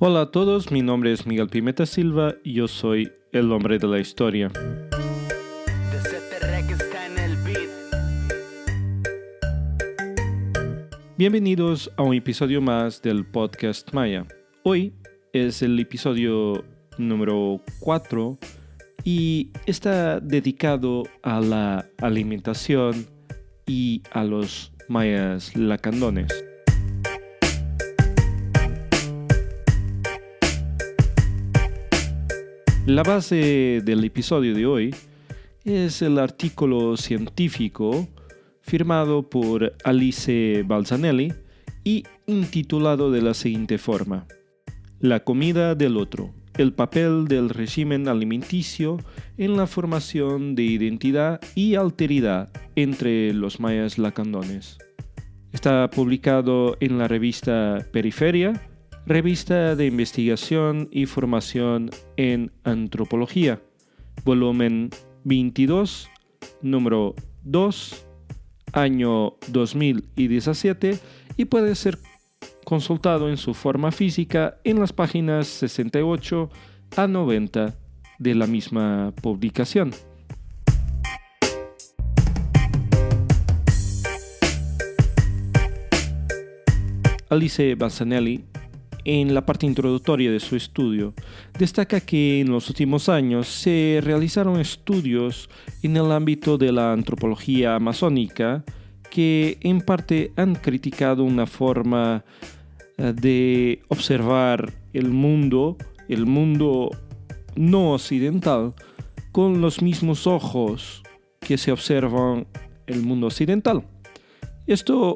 Hola a todos, mi nombre es Miguel Pimenta Silva y yo soy el hombre de la historia. Bienvenidos a un episodio más del podcast Maya. Hoy es el episodio número 4 y está dedicado a la alimentación y a los mayas lacandones. La base del episodio de hoy es el artículo científico firmado por Alice Balzanelli y intitulado de la siguiente forma: La comida del otro, el papel del régimen alimenticio en la formación de identidad y alteridad entre los mayas lacandones. Está publicado en la revista Periferia, revista de investigación y formación en antropología, volumen 22, número 2, año 2017, y puede ser consultado en su forma física en las páginas 68 a 90 de la misma publicación. Alice Balzanelli, en la parte introductoria de su estudio, destaca que en los últimos años se realizaron estudios en el ámbito de la antropología amazónica que en parte han criticado una forma de observar el mundo no occidental con los mismos ojos que se observan el mundo occidental. Esto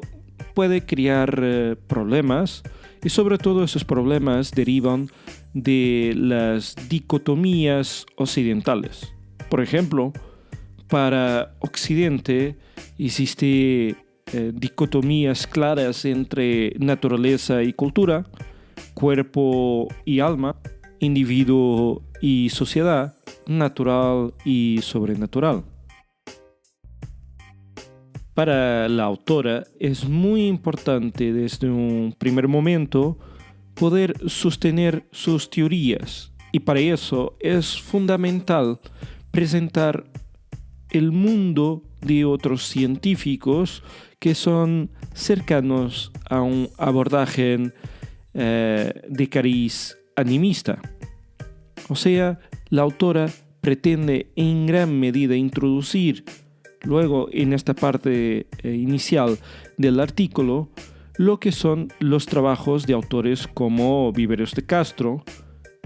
puede crear problemas, y sobre todo esos problemas derivan de las dicotomías occidentales. Por ejemplo, para Occidente existen dicotomías claras entre naturaleza y cultura, cuerpo y alma, individuo y sociedad, natural y sobrenatural. Para la autora es muy importante desde un primer momento poder sostener sus teorías, y para eso es fundamental presentar el mundo de otros científicos que son cercanos a un abordaje de cariz animista. O sea, la autora pretende en gran medida introducir luego en esta parte inicial del artículo lo que son los trabajos de autores como Viveros de Castro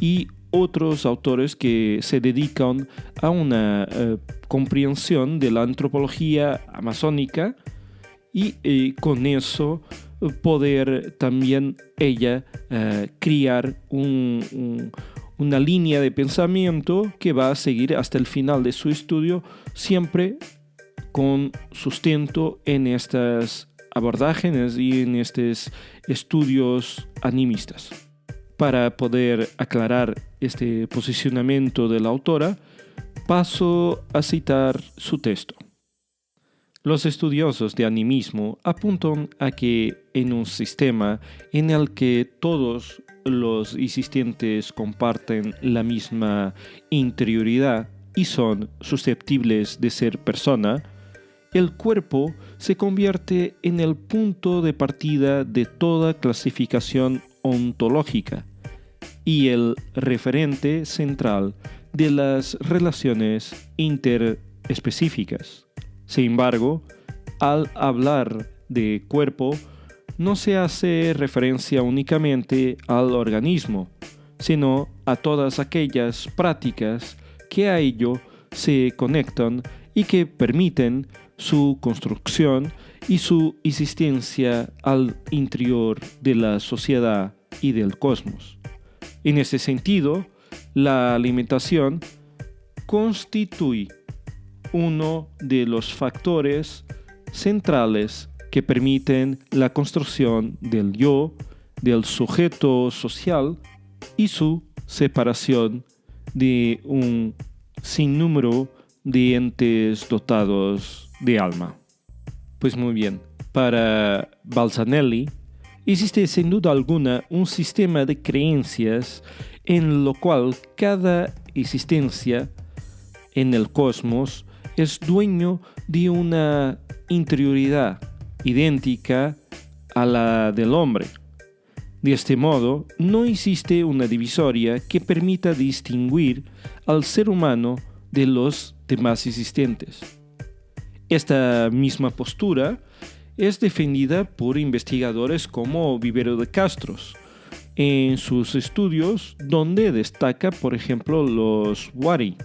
y otros autores que se dedican a una comprensión de la antropología amazónica y con eso poder también ella crear una línea de pensamiento que va a seguir hasta el final de su estudio, siempre con sustento en estas abordajes y en estos estudios animistas. Para poder aclarar este posicionamiento de la autora, paso a citar su texto. Los estudiosos de animismo apuntan a que en un sistema en el que todos los existentes comparten la misma interioridad y son susceptibles de ser persona, el cuerpo se convierte en el punto de partida de toda clasificación ontológica y el referente central de las relaciones interespecíficas. Sin embargo, al hablar de cuerpo, no se hace referencia únicamente al organismo, sino a todas aquellas prácticas que a ello se conectan y que permiten su construcción y su existencia al interior de la sociedad y del cosmos. En ese sentido, la alimentación constituye uno de los factores centrales que permiten la construcción del yo, del sujeto social y su separación de un sinnúmero de entes dotados de alma. Pues muy bien, para Balzanelli, Existe sin duda alguna un sistema de creencias en lo cual cada existencia en el cosmos es dueño de una interioridad idéntica a la del hombre. De este modo, no existe una divisoria que permita distinguir al ser humano de los demás existentes. Esta misma postura es defendida por investigadores como Vivero de Castros en sus estudios, donde destaca, por ejemplo, los Wari.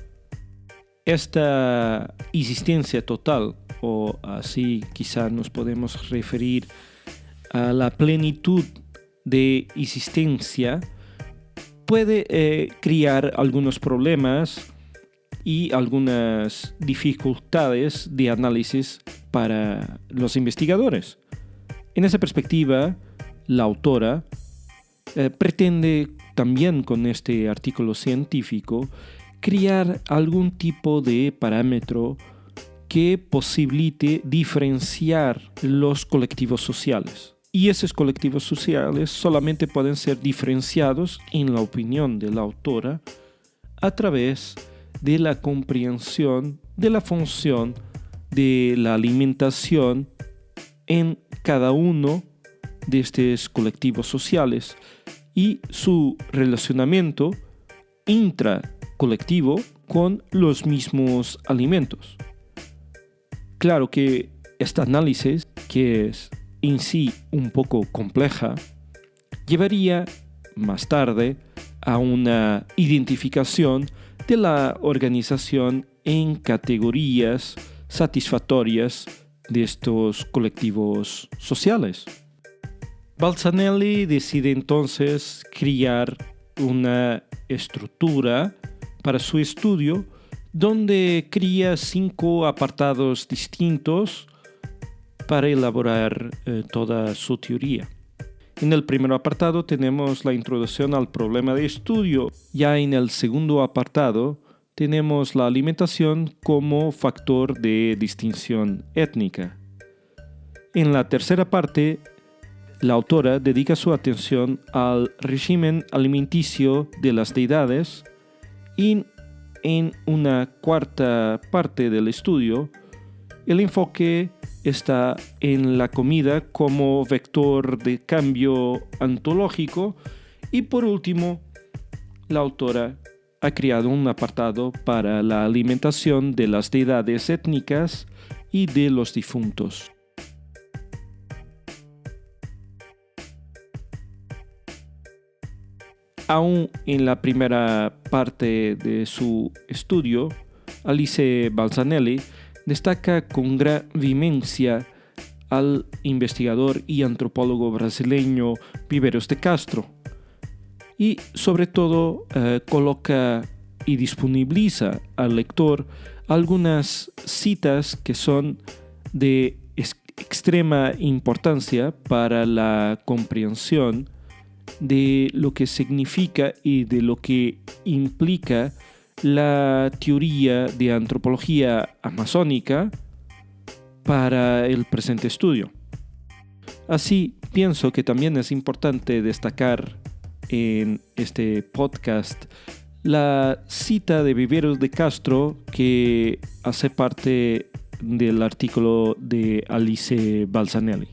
Esta existencia total, o así quizá nos podemos referir a la plenitud de existencia, puede crear algunos problemas y algunas dificultades de análisis para los investigadores. En esa perspectiva, la autora pretende también con este artículo científico crear algún tipo de parámetro que posibilite diferenciar los colectivos sociales. Y esos colectivos sociales solamente pueden ser diferenciados, en la opinión de la autora, a través de la comprensión de la función de la alimentación en cada uno de estos colectivos sociales y su relacionamiento intracolectivo con los mismos alimentos. Claro que este análisis, que es en sí un poco compleja, llevaría más tarde a una identificación de la organización en categorías satisfactorias de estos colectivos sociales. Balzanelli decide entonces crear una estructura para su estudio donde crea 5 apartados distintos para elaborar toda su teoría. En el primer apartado tenemos la introducción al problema de estudio. Ya en el segundo apartado tenemos la alimentación como factor de distinción étnica. En la tercera parte, la autora dedica su atención al régimen alimenticio de las deidades y en una cuarta parte del estudio, el enfoque está en la comida como vector de cambio ontológico y por último, la autora ha creado un apartado para la alimentación de las deidades étnicas y de los difuntos. Aún en la primera parte de su estudio, Alice Balzanelli destaca con gran vehemencia al investigador y antropólogo brasileño Viveiros de Castro y sobre todo coloca y disponibiliza al lector algunas citas que son de extrema importancia para la comprensión de lo que significa y de lo que implica la teoría de antropología amazónica para el presente estudio. Así, pienso que también es importante destacar en este podcast la cita de Viveiros de Castro que hace parte del artículo de Alice Balzanelli.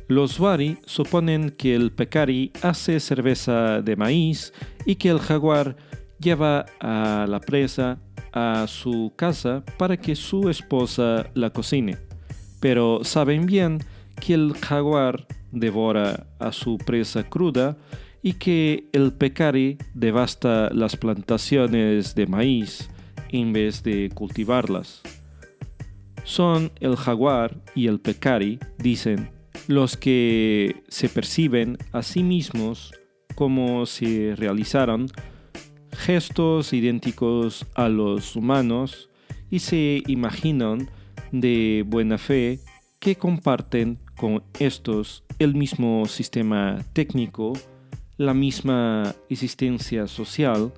Los Wari suponen que el peccari hace cerveza de maíz y que el jaguar lleva a la presa a su casa para que su esposa la cocine, pero saben bien que el jaguar devora a su presa cruda y que el peccari devasta las plantaciones de maíz en vez de cultivarlas. Son el jaguar y el peccari, dicen, los que se perciben a sí mismos como si realizaran gestos idénticos a los humanos y se imaginan de buena fe que comparten con estos el mismo sistema técnico, la misma existencia social,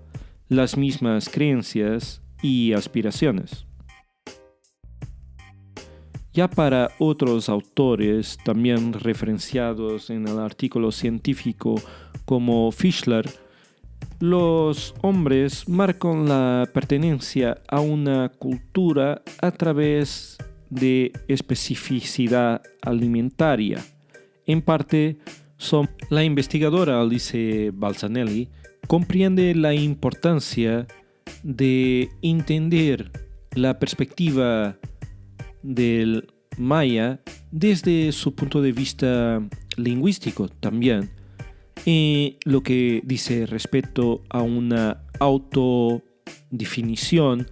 las mismas creencias y aspiraciones. Ya para otros autores, también referenciados en el artículo científico como Fischler, los hombres marcan la pertenencia a una cultura a través de especificidad alimentaria. En parte, la investigadora Alice Balzanelli comprende la importancia de entender la perspectiva del maya desde su punto de vista lingüístico también, lo que dice respecto a una autodefinición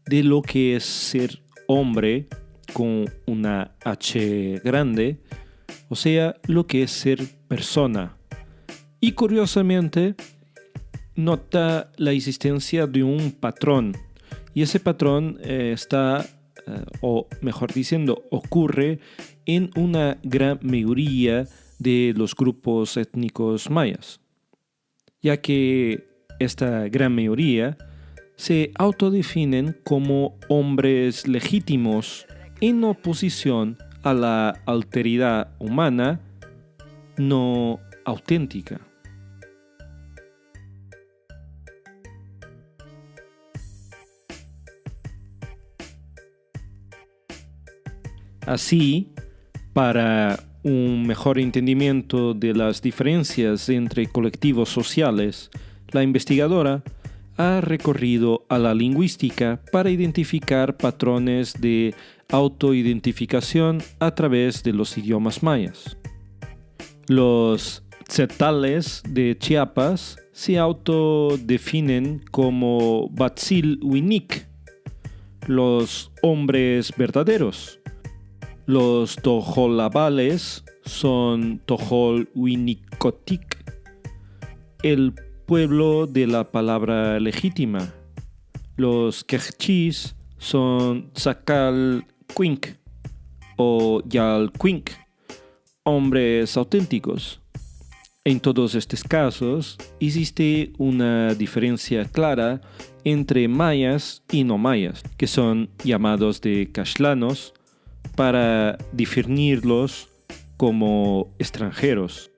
de lo que es ser hombre con una H grande, o sea, lo que es ser persona. Y curiosamente, nota la existencia de un patrón, y ese patrón o mejor diciendo, ocurre en una gran mayoría de los grupos étnicos mayas, ya que esta gran mayoría se autodefinen como hombres legítimos en oposición a la alteridad humana no auténtica. Así, para un mejor entendimiento de las diferencias entre colectivos sociales, la investigadora ha recorrido a la lingüística para identificar patrones de autoidentificación a través de los idiomas mayas. Los tzetales de Chiapas se autodefinen como Batzil Winik, los hombres verdaderos. Los tojolabales son Tojol Winikotik, el pueblo de la palabra legítima. Los quechís son Zacalcuinc o Yalcuinc, hombres auténticos. En todos estos casos existe una diferencia clara entre mayas y no mayas, que son llamados de caxtlanos, para definirlos como extranjeros.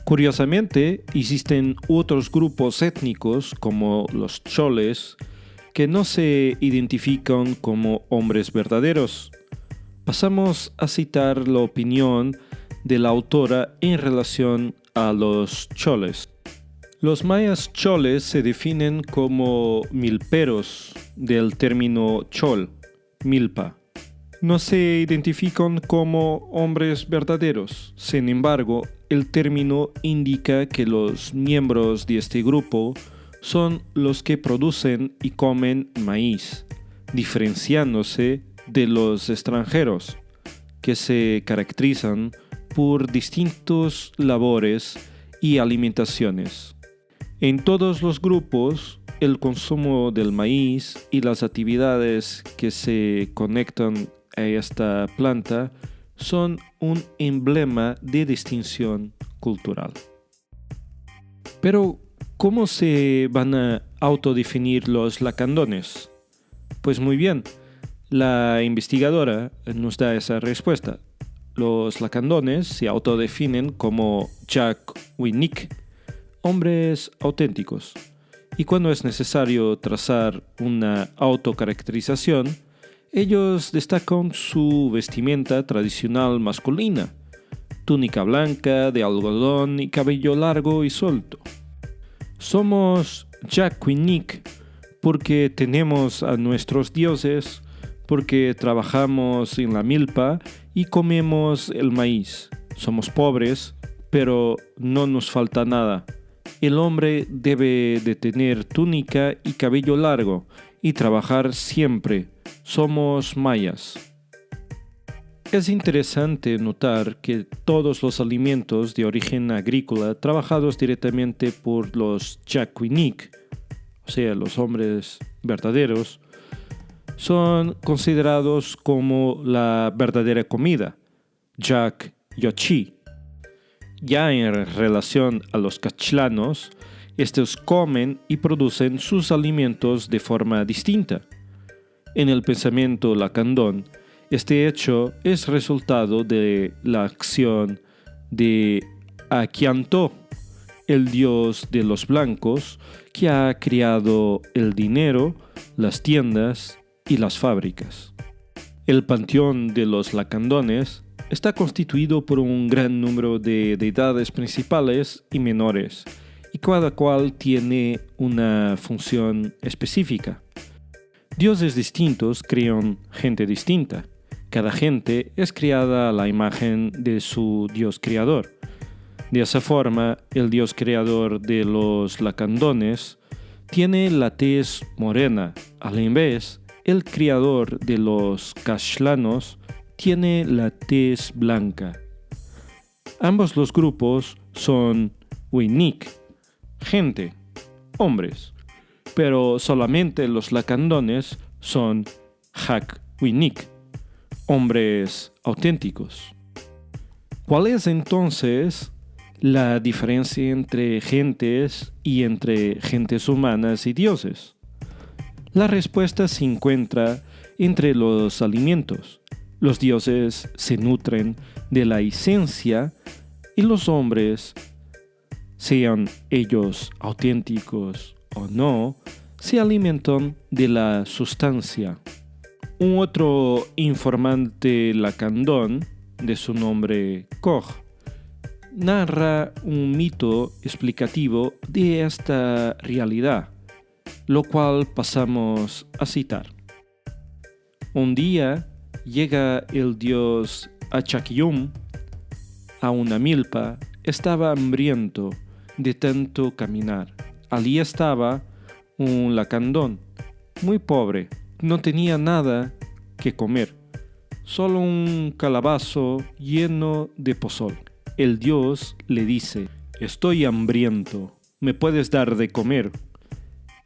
Curiosamente, existen otros grupos étnicos como los choles que no se identifican como hombres verdaderos. Pasamos a citar la opinión de la autora en relación a los choles. Los mayas choles se definen como milperos del término chol, milpa. No se identifican como hombres verdaderos. Sin embargo, el término indica que los miembros de este grupo son los que producen y comen maíz, diferenciándose de los extranjeros, que se caracterizan por distintas labores y alimentaciones. En todos los grupos, el consumo del maíz y las actividades que se conectan a esta planta son un emblema de distinción cultural. Pero, ¿cómo se van a autodefinir los lacandones? Pues muy bien, la investigadora nos da esa respuesta. Los lacandones se autodefinen como Jack Winnick, hombres auténticos. Y cuando es necesario trazar una autocaracterización, ellos destacan su vestimenta tradicional masculina, túnica blanca de algodón y cabello largo y suelto. Somos Jakwinnik porque tenemos a nuestros dioses, porque trabajamos en la milpa y comemos el maíz. Somos pobres, pero no nos falta nada. El hombre debe de tener túnica y cabello largo y trabajar siempre. Somos mayas. Es interesante notar que todos los alimentos de origen agrícola trabajados directamente por los Jakwinnik, o sea, los hombres verdaderos, son considerados como la verdadera comida, Jak Yochi. Ya en relación a los caxtlanos, estos comen y producen sus alimentos de forma distinta. En el pensamiento lacandón, Este hecho es resultado de la acción de Akianto, el dios de los blancos, que ha creado el dinero, las tiendas y las fábricas. El panteón de los lacandones está constituido por un gran número de deidades principales y menores, y cada cual tiene una función específica. Dioses distintos crean gente distinta. Cada gente es creada a la imagen de su dios creador. De esa forma, el dios creador de los lacandones tiene la tez morena. A la vez, el creador de los cashlanos tiene la tez blanca. Ambos los grupos son Winik, gente, hombres, pero solamente los lacandones son Hak Winik, hombres auténticos. ¿Cuál es entonces la diferencia entre gentes y entre gentes humanas y dioses? La respuesta se encuentra entre los alimentos. Los dioses se nutren de la esencia y los hombres, sean ellos auténticos o no, se alimentan de la sustancia. Un otro informante lacandón, de su nombre Koch, narra un mito explicativo de esta realidad, lo cual pasamos a citar. Un día llega el dios Achakyum a una milpa. Estaba hambriento de tanto caminar. Allí estaba un lacandón, muy pobre. No tenía nada que comer, solo un calabazo lleno de pozol. El dios le dice: «Estoy hambriento, ¿me puedes dar de comer?».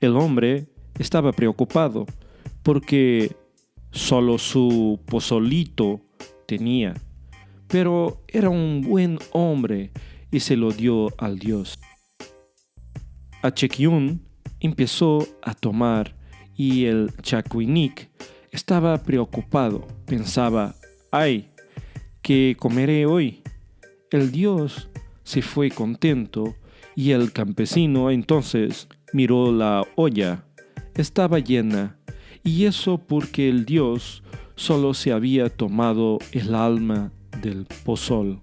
El hombre estaba preocupado porque solo su pozolito tenía, pero era un buen hombre y se lo dio al dios. Achekyun empezó a tomar y el Chakwinik estaba preocupado. Pensaba: «Ay, ¿qué comeré hoy?». El dios se fue contento y el campesino entonces miró la olla. Estaba llena, y eso porque el dios solo se había tomado el alma del pozol,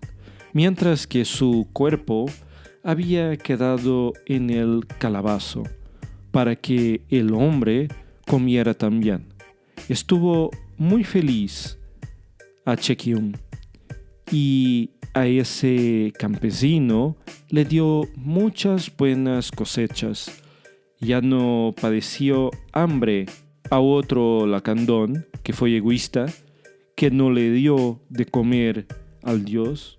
mientras que su cuerpo había quedado en el calabazo, para que el hombre comiera también. Estuvo muy feliz Achekyun, y a ese campesino le dio muchas buenas cosechas. Ya no padeció hambre. A otro lacandón, que fue egoísta, que no le dio de comer al dios,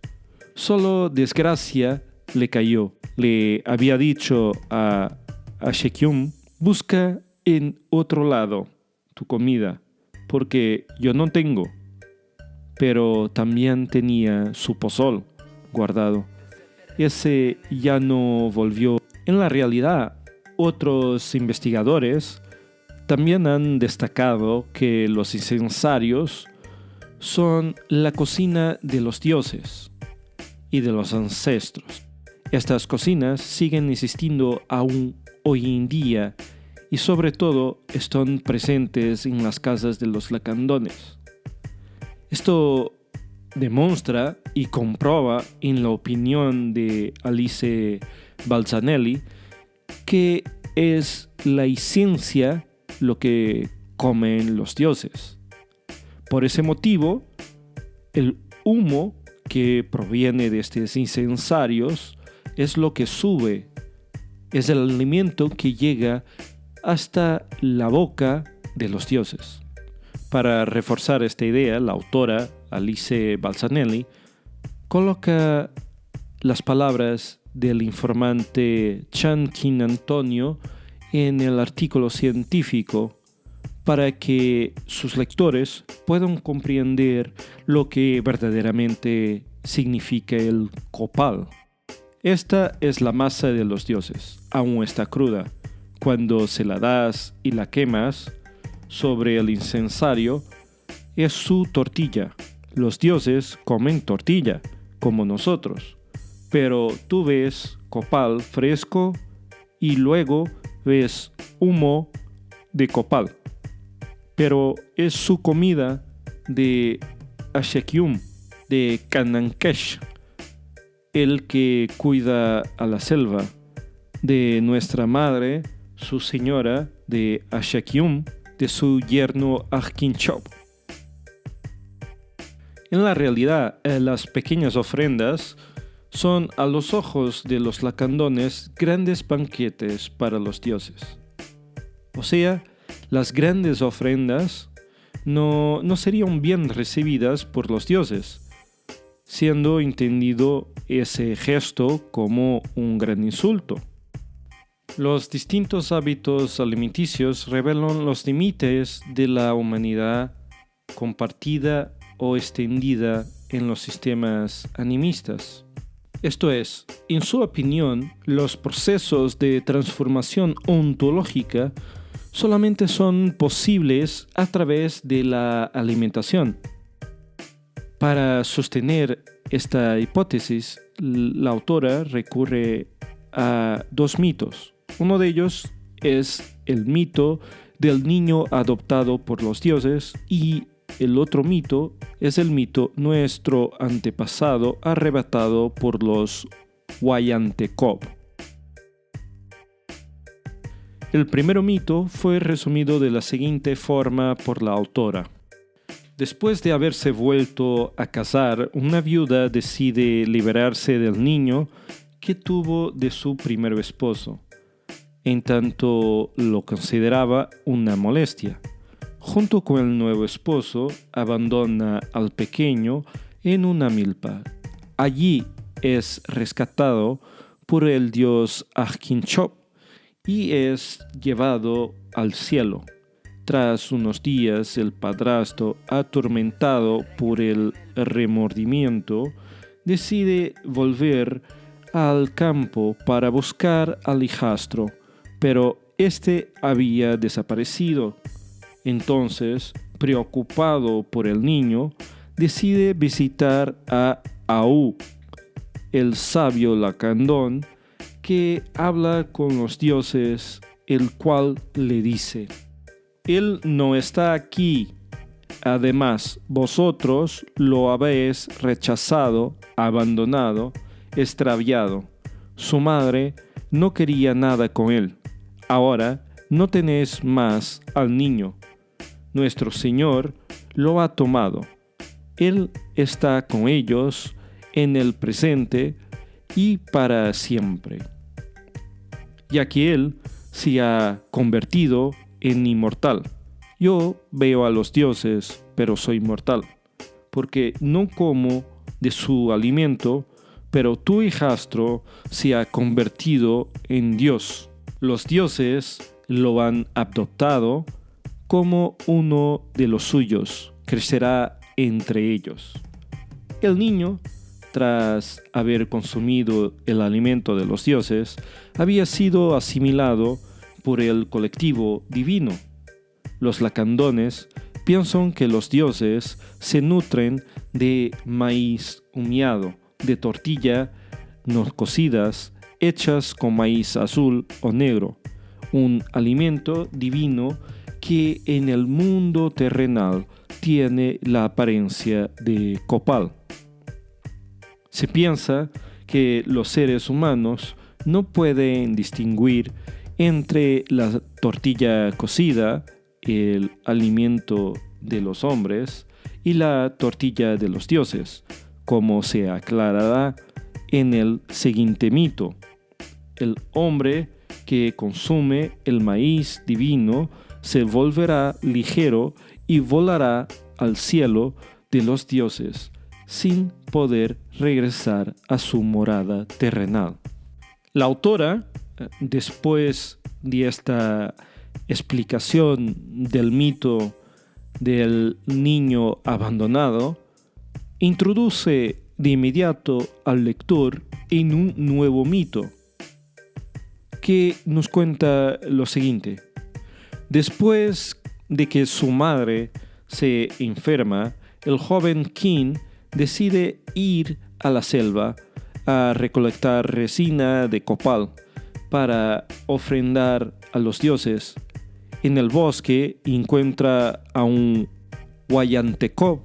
solo desgracia le cayó. Le había dicho a Achekyun: «Busca en otro lado tu comida, porque yo no tengo». Pero también tenía su pozol guardado. Ese ya no volvió. En la realidad, otros investigadores también han destacado que los incensarios son la cocina de los dioses y de los ancestros. Estas cocinas siguen existiendo aún hoy en día y sobre todo están presentes en las casas de los lacandones. Esto demuestra y comprueba, en la opinión de Alice Balzanelli, que es la esencia lo que comen los dioses. Por ese motivo, el humo que proviene de estos incensarios es lo que sube, es el alimento que llega hasta la boca de los dioses. Para reforzar esta idea, la autora Alice Balzanelli coloca las palabras del informante Chan Kin Antonio en el artículo científico para que sus lectores puedan comprender lo que verdaderamente significa el copal. Esta es la masa de los dioses, aún está cruda. Cuando se la das y la quemas sobre el incensario, es su tortilla. Los dioses comen tortilla, como nosotros. Pero tú ves copal fresco y luego ves humo de copal. Pero es su comida de Ashekium, de Kanankesh, el que cuida a la selva, de nuestra madre, su señora, de Ashekium, de su yerno Achkinchop. En la realidad, las pequeñas ofrendas son a los ojos de los lacandones grandes banquetes para los dioses. O sea, las grandes ofrendas no serían bien recibidas por los dioses, siendo entendido ese gesto como un gran insulto. Los distintos hábitos alimenticios revelan los límites de la humanidad compartida o extendida en los sistemas animistas. Esto es, en su opinión, los procesos de transformación ontológica solamente son posibles a través de la alimentación. Para sostener esta hipótesis, la autora recurre a dos mitos. Uno de ellos es el mito del niño adoptado por los dioses y el otro mito es el mito nuestro antepasado arrebatado por los Huayantecop. El primer mito fue resumido de la siguiente forma por la autora. Después de haberse vuelto a casar, una viuda decide liberarse del niño que tuvo de su primer esposo, en tanto lo consideraba una molestia. Junto con el nuevo esposo, abandona al pequeño en una milpa. Allí es rescatado por el dios Achkinchop y es llevado al cielo. Tras unos días, el padrastro, atormentado por el remordimiento, decide volver al campo para buscar al hijastro, pero este había desaparecido. Entonces, preocupado por el niño, decide visitar a Au, el sabio lacandón, que habla con los dioses, el cual le dice: Él no está aquí. Además, vosotros lo habéis rechazado, abandonado, extraviado. Su madre no quería nada con él. Ahora no tenéis más al niño. Nuestro Señor lo ha tomado. Él está con ellos en el presente y para siempre, ya que Él se ha convertido en inmortal. Yo veo a los dioses, pero soy mortal, porque no como de su alimento, pero tu hijastro se ha convertido en Dios. Los dioses lo han adoptado como uno de los suyos, crecerá entre ellos. El niño, tras haber consumido el alimento de los dioses, había sido asimilado por el colectivo divino. Los lacandones piensan que los dioses se nutren de maíz humeado, de tortilla no cocidas, hechas con maíz azul o negro, un alimento divino que en el mundo terrenal tiene la apariencia de copal. Se piensa que los seres humanos no pueden distinguir entre la tortilla cocida, el alimento de los hombres, y la tortilla de los dioses, como se aclarará en el siguiente mito. El hombre que consume el maíz divino se volverá ligero y volará al cielo de los dioses, sin poder regresar a su morada terrenal. La autora, después de esta explicación del mito del niño abandonado, introduce de inmediato al lector en un nuevo mito que nos cuenta lo siguiente. Después de que su madre se enferma, el joven King decide ir a la selva a recolectar resina de copal para ofrendar a los dioses. En el bosque encuentra a un Huayantecop,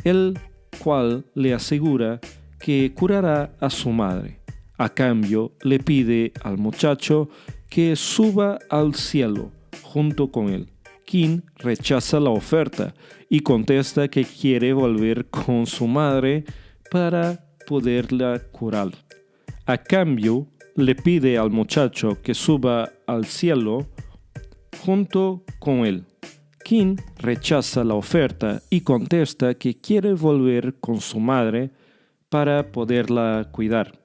el cual le asegura que curará a su madre. A cambio, le pide al muchacho que suba al cielo junto con él. King rechaza la oferta y contesta que quiere volver con su madre para poderla curar. A cambio, le pide al muchacho que suba al cielo junto con él. King rechaza la oferta y contesta que quiere volver con su madre para poderla cuidar.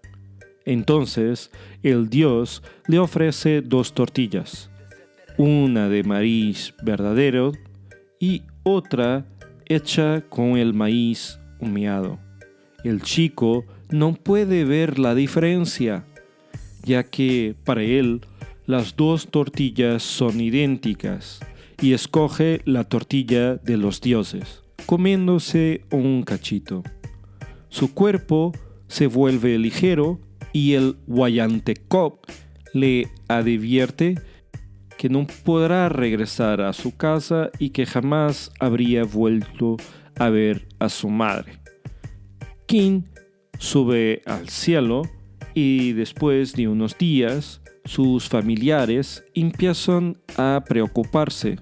Entonces, el dios le ofrece 2 tortillas, una de maíz verdadero y otra hecha con el maíz humeado. El chico no puede ver la diferencia, ya que para él las 2 tortillas son idénticas, y escoge la tortilla de los dioses, comiéndose un cachito. Su cuerpo se vuelve ligero y el Huayantecop le advierte que no podrá regresar a su casa y que jamás habría vuelto a ver a su madre. King sube al cielo y después de unos días sus familiares empiezan a preocuparse.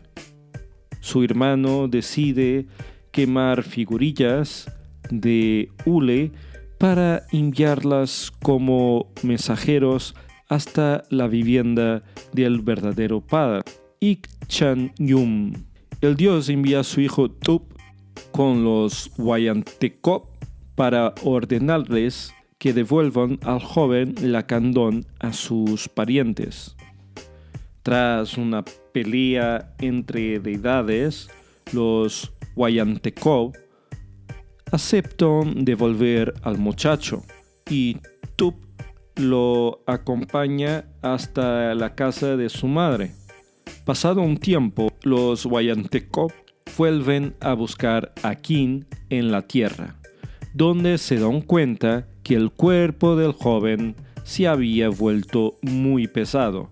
Su hermano decide quemar figurillas de hule para enviarlas como mensajeros hasta la vivienda del verdadero padre, Ik-chan-yum. El dios envía a su hijo Tup con los Huayantecop para ordenarles que devuelvan al joven Lacandón a sus parientes. Tras una pelea entre deidades, los Huayantecop aceptan devolver al muchacho y Tup lo acompaña hasta la casa de su madre. Pasado un tiempo, los Huayantecop vuelven a buscar a King en la tierra, donde se dan cuenta que el cuerpo del joven se había vuelto muy pesado.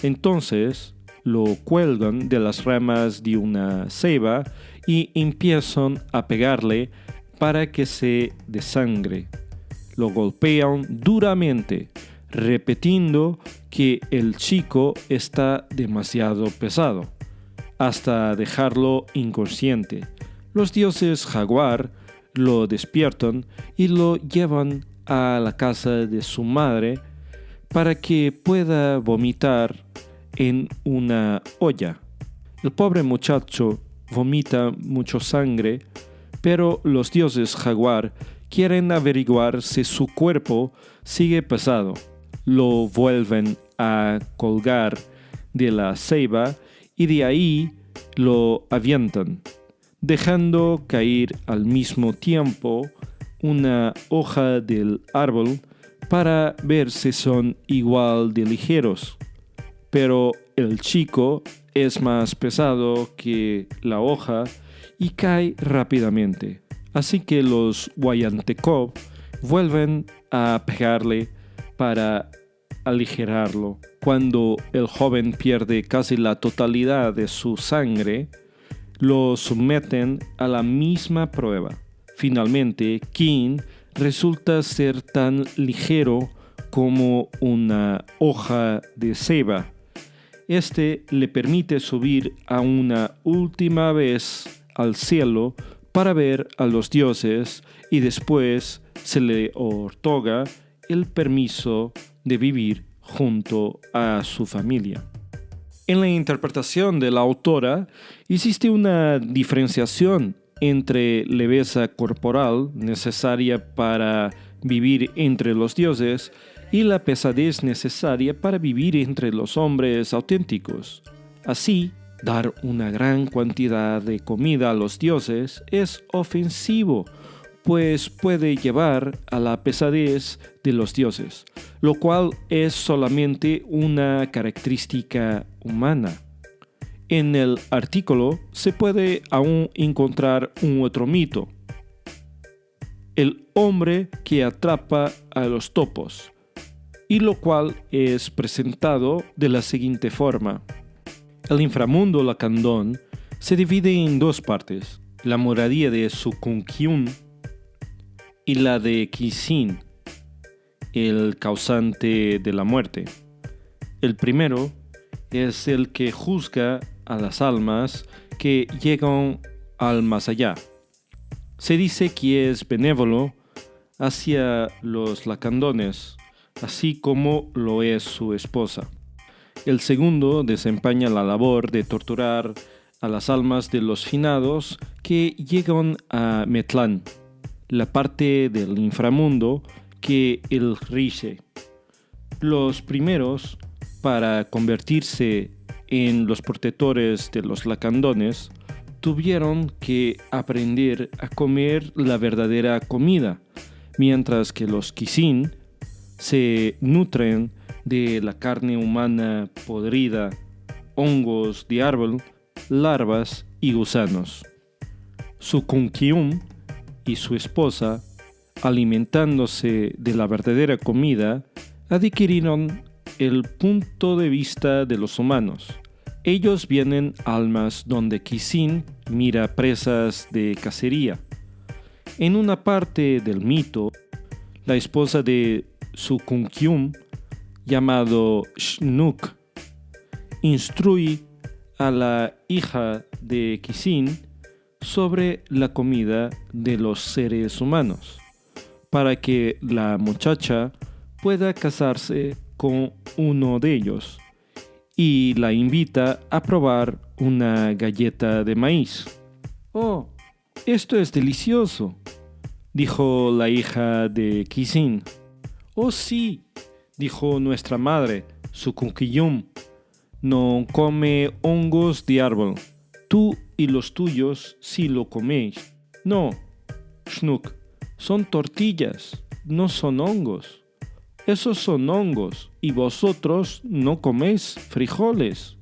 Entonces lo cuelgan de las ramas de una ceiba y empiezan a pegarle para que se desangre. Lo golpean duramente, repitiendo que el chico está demasiado pesado, hasta dejarlo inconsciente. Los dioses jaguar lo despiertan y lo llevan a la casa de su madre para que pueda vomitar en una olla. El pobre muchacho vomita mucha sangre, pero los dioses jaguar quieren averiguar si su cuerpo sigue pesado. Lo vuelven a colgar de la ceiba y de ahí lo avientan, dejando caer al mismo tiempo una hoja del árbol para ver si son igual de ligeros. Pero el chico es más pesado que la hoja y cae rápidamente. Así que los Huayantecop vuelven a pegarle para aligerarlo. Cuando el joven pierde casi la totalidad de su sangre, lo someten a la misma prueba. Finalmente, King resulta ser tan ligero como una hoja de ceiba. Este le permite subir a una última vez al cielo para ver a los dioses y después se le otorga el permiso de vivir junto a su familia. En la interpretación de la autora existe una diferenciación entre leveza corporal necesaria para vivir entre los dioses y la pesadez necesaria para vivir entre los hombres auténticos. Así, dar una gran cantidad de comida a los dioses es ofensivo, pues puede llevar a la pesadez de los dioses, lo cual es solamente una característica humana. En el artículo se puede aún encontrar un otro mito. El hombre que atrapa a los topos, y lo cual es presentado de la siguiente forma. El inframundo lacandón se divide en dos partes, la moradía de Sukunkyum y la de Kisin, el causante de la muerte. El primero es el que juzga a las almas que llegan al más allá. Se dice que es benévolo hacia los lacandones, así como lo es su esposa. El segundo desempeña la labor de torturar a las almas de los finados que llegan a Metlán, la parte del inframundo que él rige. Los primeros, para convertirse en los protectores de los lacandones, tuvieron que aprender a comer la verdadera comida, mientras que los Kisin se nutren de la carne humana podrida, hongos de árbol, larvas y gusanos. Sukunkyum y su esposa, alimentándose de la verdadera comida, adquirieron el punto de vista de los humanos. Ellos vienen almas donde Kisin mira presas de cacería. En una parte del mito, la esposa de Sukunkyum, llamado Shnuk, instruye a la hija de Kisin sobre la comida de los seres humanos, para que la muchacha pueda casarse con uno de ellos, y la invita a probar una galleta de maíz. «Oh, esto es delicioso», dijo la hija de Kisin. «Oh sí», dijo nuestra madre, Sukunkyum, «no come hongos de árbol. Tú y los tuyos sí lo coméis». «No, Shnuk, son tortillas, no son hongos. Esos son hongos y vosotros no coméis frijoles».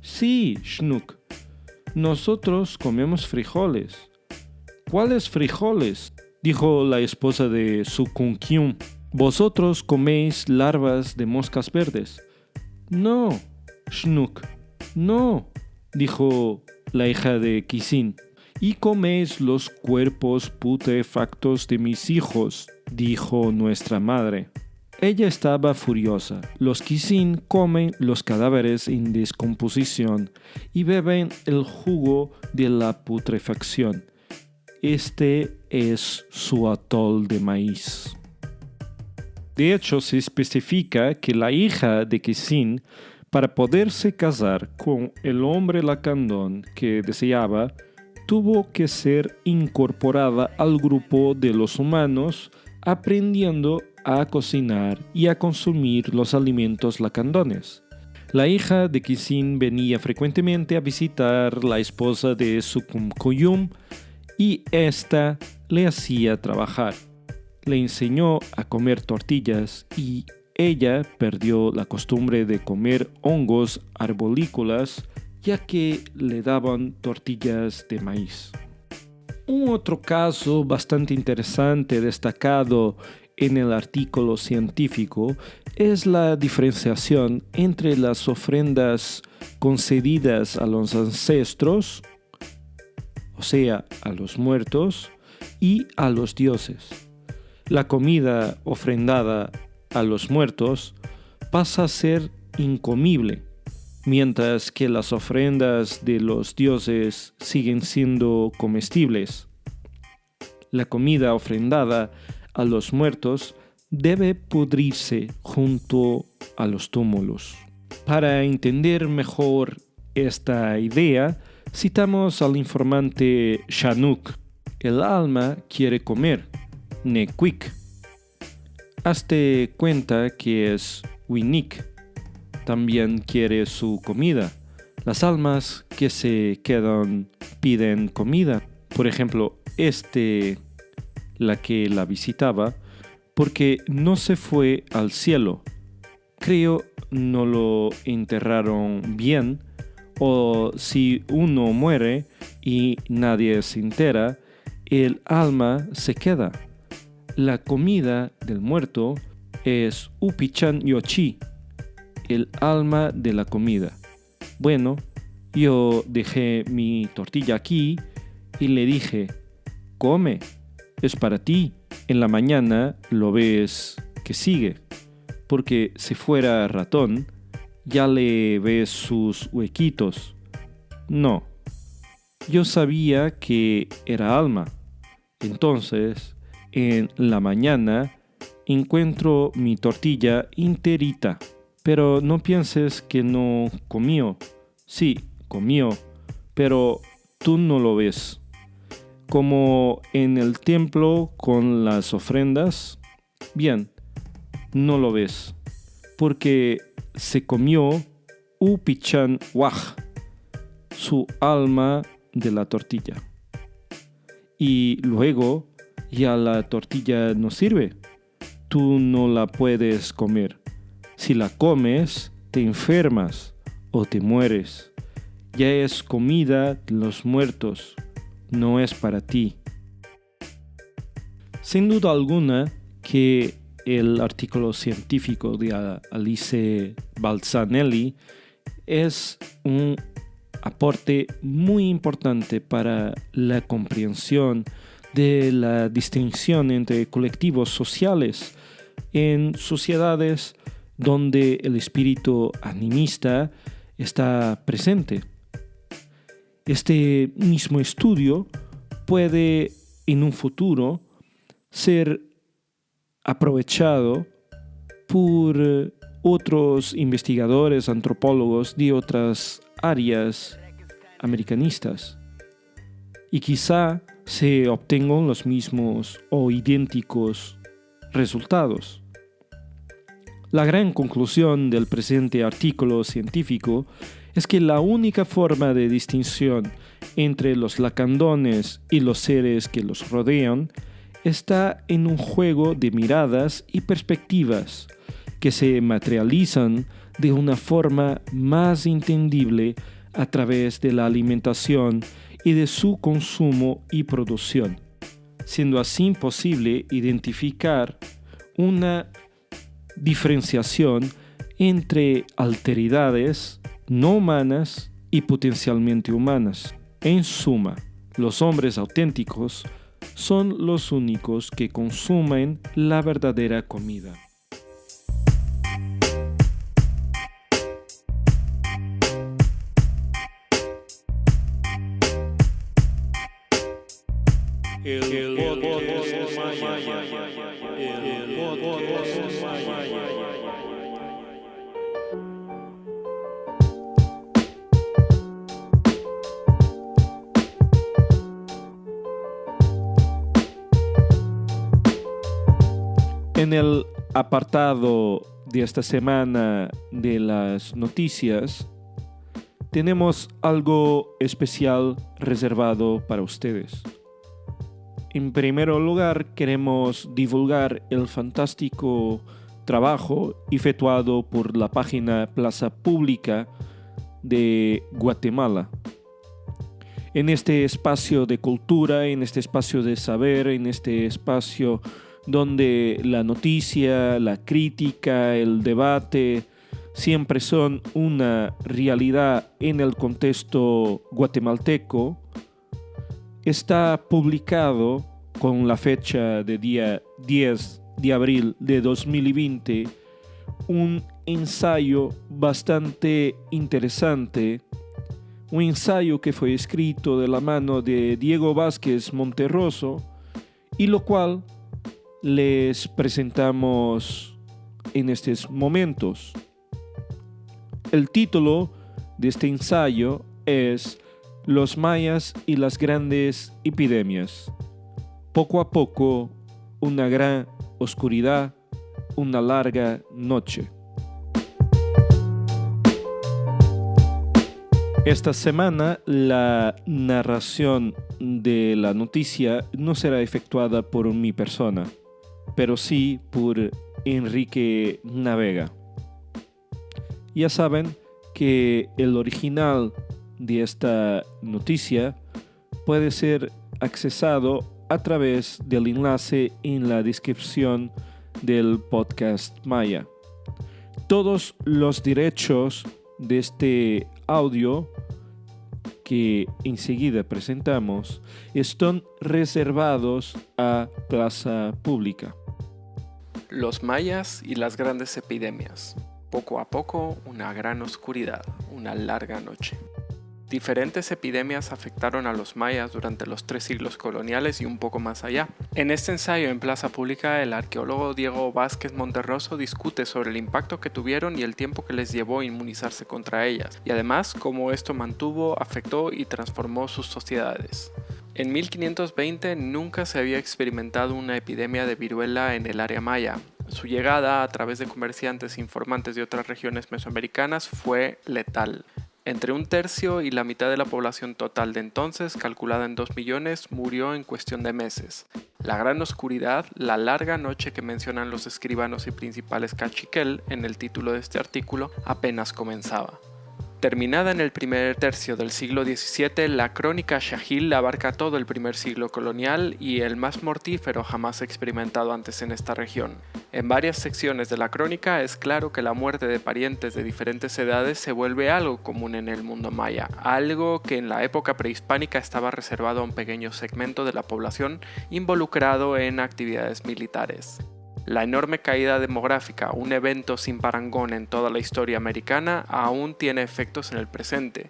«Sí, Shnuk, nosotros comemos frijoles». «¿Cuáles frijoles?», dijo la esposa de Sukunkyum. «Vosotros coméis larvas de moscas verdes». «No, Shnuk, no», dijo la hija de Kisin. «Y coméis los cuerpos putrefactos de mis hijos», dijo nuestra madre. Ella estaba furiosa. Los Kisin comen los cadáveres en descomposición y beben el jugo de la putrefacción. Este es su atol de maíz. De hecho, se especifica que la hija de Kisin, para poderse casar con el hombre lacandón que deseaba, tuvo que ser incorporada al grupo de los humanos, aprendiendo a cocinar y a consumir los alimentos lacandones. La hija de Kisin venía frecuentemente a visitar la esposa de Sukunkyum y ésta le hacía trabajar. Le enseñó a comer tortillas y ella perdió la costumbre de comer hongos arborícolas, ya que le daban tortillas de maíz. Un otro caso bastante interesante destacado en el artículo científico es la diferenciación entre las ofrendas concedidas a los ancestros, o sea, a los muertos, y a los dioses. La comida ofrendada a los muertos pasa a ser incomible, mientras que las ofrendas de los dioses siguen siendo comestibles. La comida ofrendada a los muertos debe pudrirse junto a los túmulos. Para entender mejor esta idea, citamos al informante Shanuk. El alma quiere comer, Nekwik. Hazte cuenta que es Winik. También quiere su comida. Las almas que se quedan piden comida. Por ejemplo, la que la visitaba, porque no se fue al cielo. Creo no lo enterraron bien O si uno muere y nadie se entera, el alma se queda. La comida del muerto es upichan yochi, el alma de la comida. Bueno, yo dejé mi tortilla aquí y le dije, come, es para ti. En la mañana lo ves que sigue, porque si fuera ratón, ya le ves sus huequitos. No, yo sabía que era alma. Entonces, en la mañana, encuentro mi tortilla enterita. Pero no pienses que no comió. Sí, comió, pero tú no lo ves. Como en el templo con las ofrendas, bien, no lo ves, porque se comió upichan waj, su alma de la tortilla. Y luego ya la tortilla no sirve. Tú no la puedes comer. Si la comes, te enfermas o te mueres. Ya es comida de los muertos, no es para ti. Sin duda alguna que el artículo científico de Alice Balzanelli es un aporte muy importante para la comprensión de la distinción entre colectivos sociales en sociedades donde el espíritu animista está presente. Este mismo estudio puede en un futuro ser aprovechado por otros investigadores, antropólogos de otras áreas americanistas y quizá se obtengan los mismos o idénticos resultados. La gran conclusión del presente artículo científico es que la única forma de distinción entre los lacandones y los seres que los rodean está en un juego de miradas y perspectivas que se materializan de una forma más entendible a través de la alimentación y de su consumo y producción, siendo así posible identificar una diferenciación entre alteridades no humanas y potencialmente humanas. En suma, los hombres auténticos son los únicos que consumen la verdadera comida. En el apartado de esta semana de las noticias, tenemos algo especial reservado para ustedes. En primer lugar, queremos divulgar el fantástico trabajo efectuado por la página Plaza Pública de Guatemala. En este espacio de cultura, en este espacio de saber, en este espacio donde la noticia, la crítica, el debate siempre son una realidad en el contexto guatemalteco, está publicado con la fecha de día 10 de abril de 2020 un ensayo bastante interesante, un ensayo que fue escrito de la mano de Diego Vázquez Monterroso y lo cual les presentamos en estos momentos. El título de este ensayo es Los mayas y las grandes epidemias. Poco a poco, una gran oscuridad, una larga noche. Esta semana la narración de la noticia no será efectuada por mi persona, pero sí por Enrique Navega. Ya saben que el original de esta noticia puede ser accesado a través del enlace en la descripción del podcast Maya. Todos los derechos de este audio que enseguida presentamos están reservados a plaza pública. Los mayas y las grandes epidemias. Poco a poco, una gran oscuridad, una larga noche. Diferentes epidemias afectaron a los mayas durante los 3 siglos coloniales y un poco más allá. En este ensayo en plaza pública, el arqueólogo Diego Vázquez Monterroso discute sobre el impacto que tuvieron y el tiempo que les llevó inmunizarse contra ellas, y además cómo esto mantuvo, afectó y transformó sus sociedades. En 1520 nunca se había experimentado una epidemia de viruela en el área maya. Su llegada a través de comerciantes e informantes de otras regiones mesoamericanas fue letal. Entre 1/3 y la mitad de la población total de entonces, calculada en 2 millones, murió en cuestión de meses. La gran oscuridad, la larga noche que mencionan los escribanos y principales caciquel en el título de este artículo, apenas comenzaba. Terminada en el primer tercio del siglo XVII, la crónica Xajil abarca todo el primer siglo colonial y el más mortífero jamás experimentado antes en esta región. En varias secciones de la crónica es claro que la muerte de parientes de diferentes edades se vuelve algo común en el mundo maya, algo que en la época prehispánica estaba reservado a un pequeño segmento de la población involucrado en actividades militares. La enorme caída demográfica, un evento sin parangón en toda la historia americana, aún tiene efectos en el presente.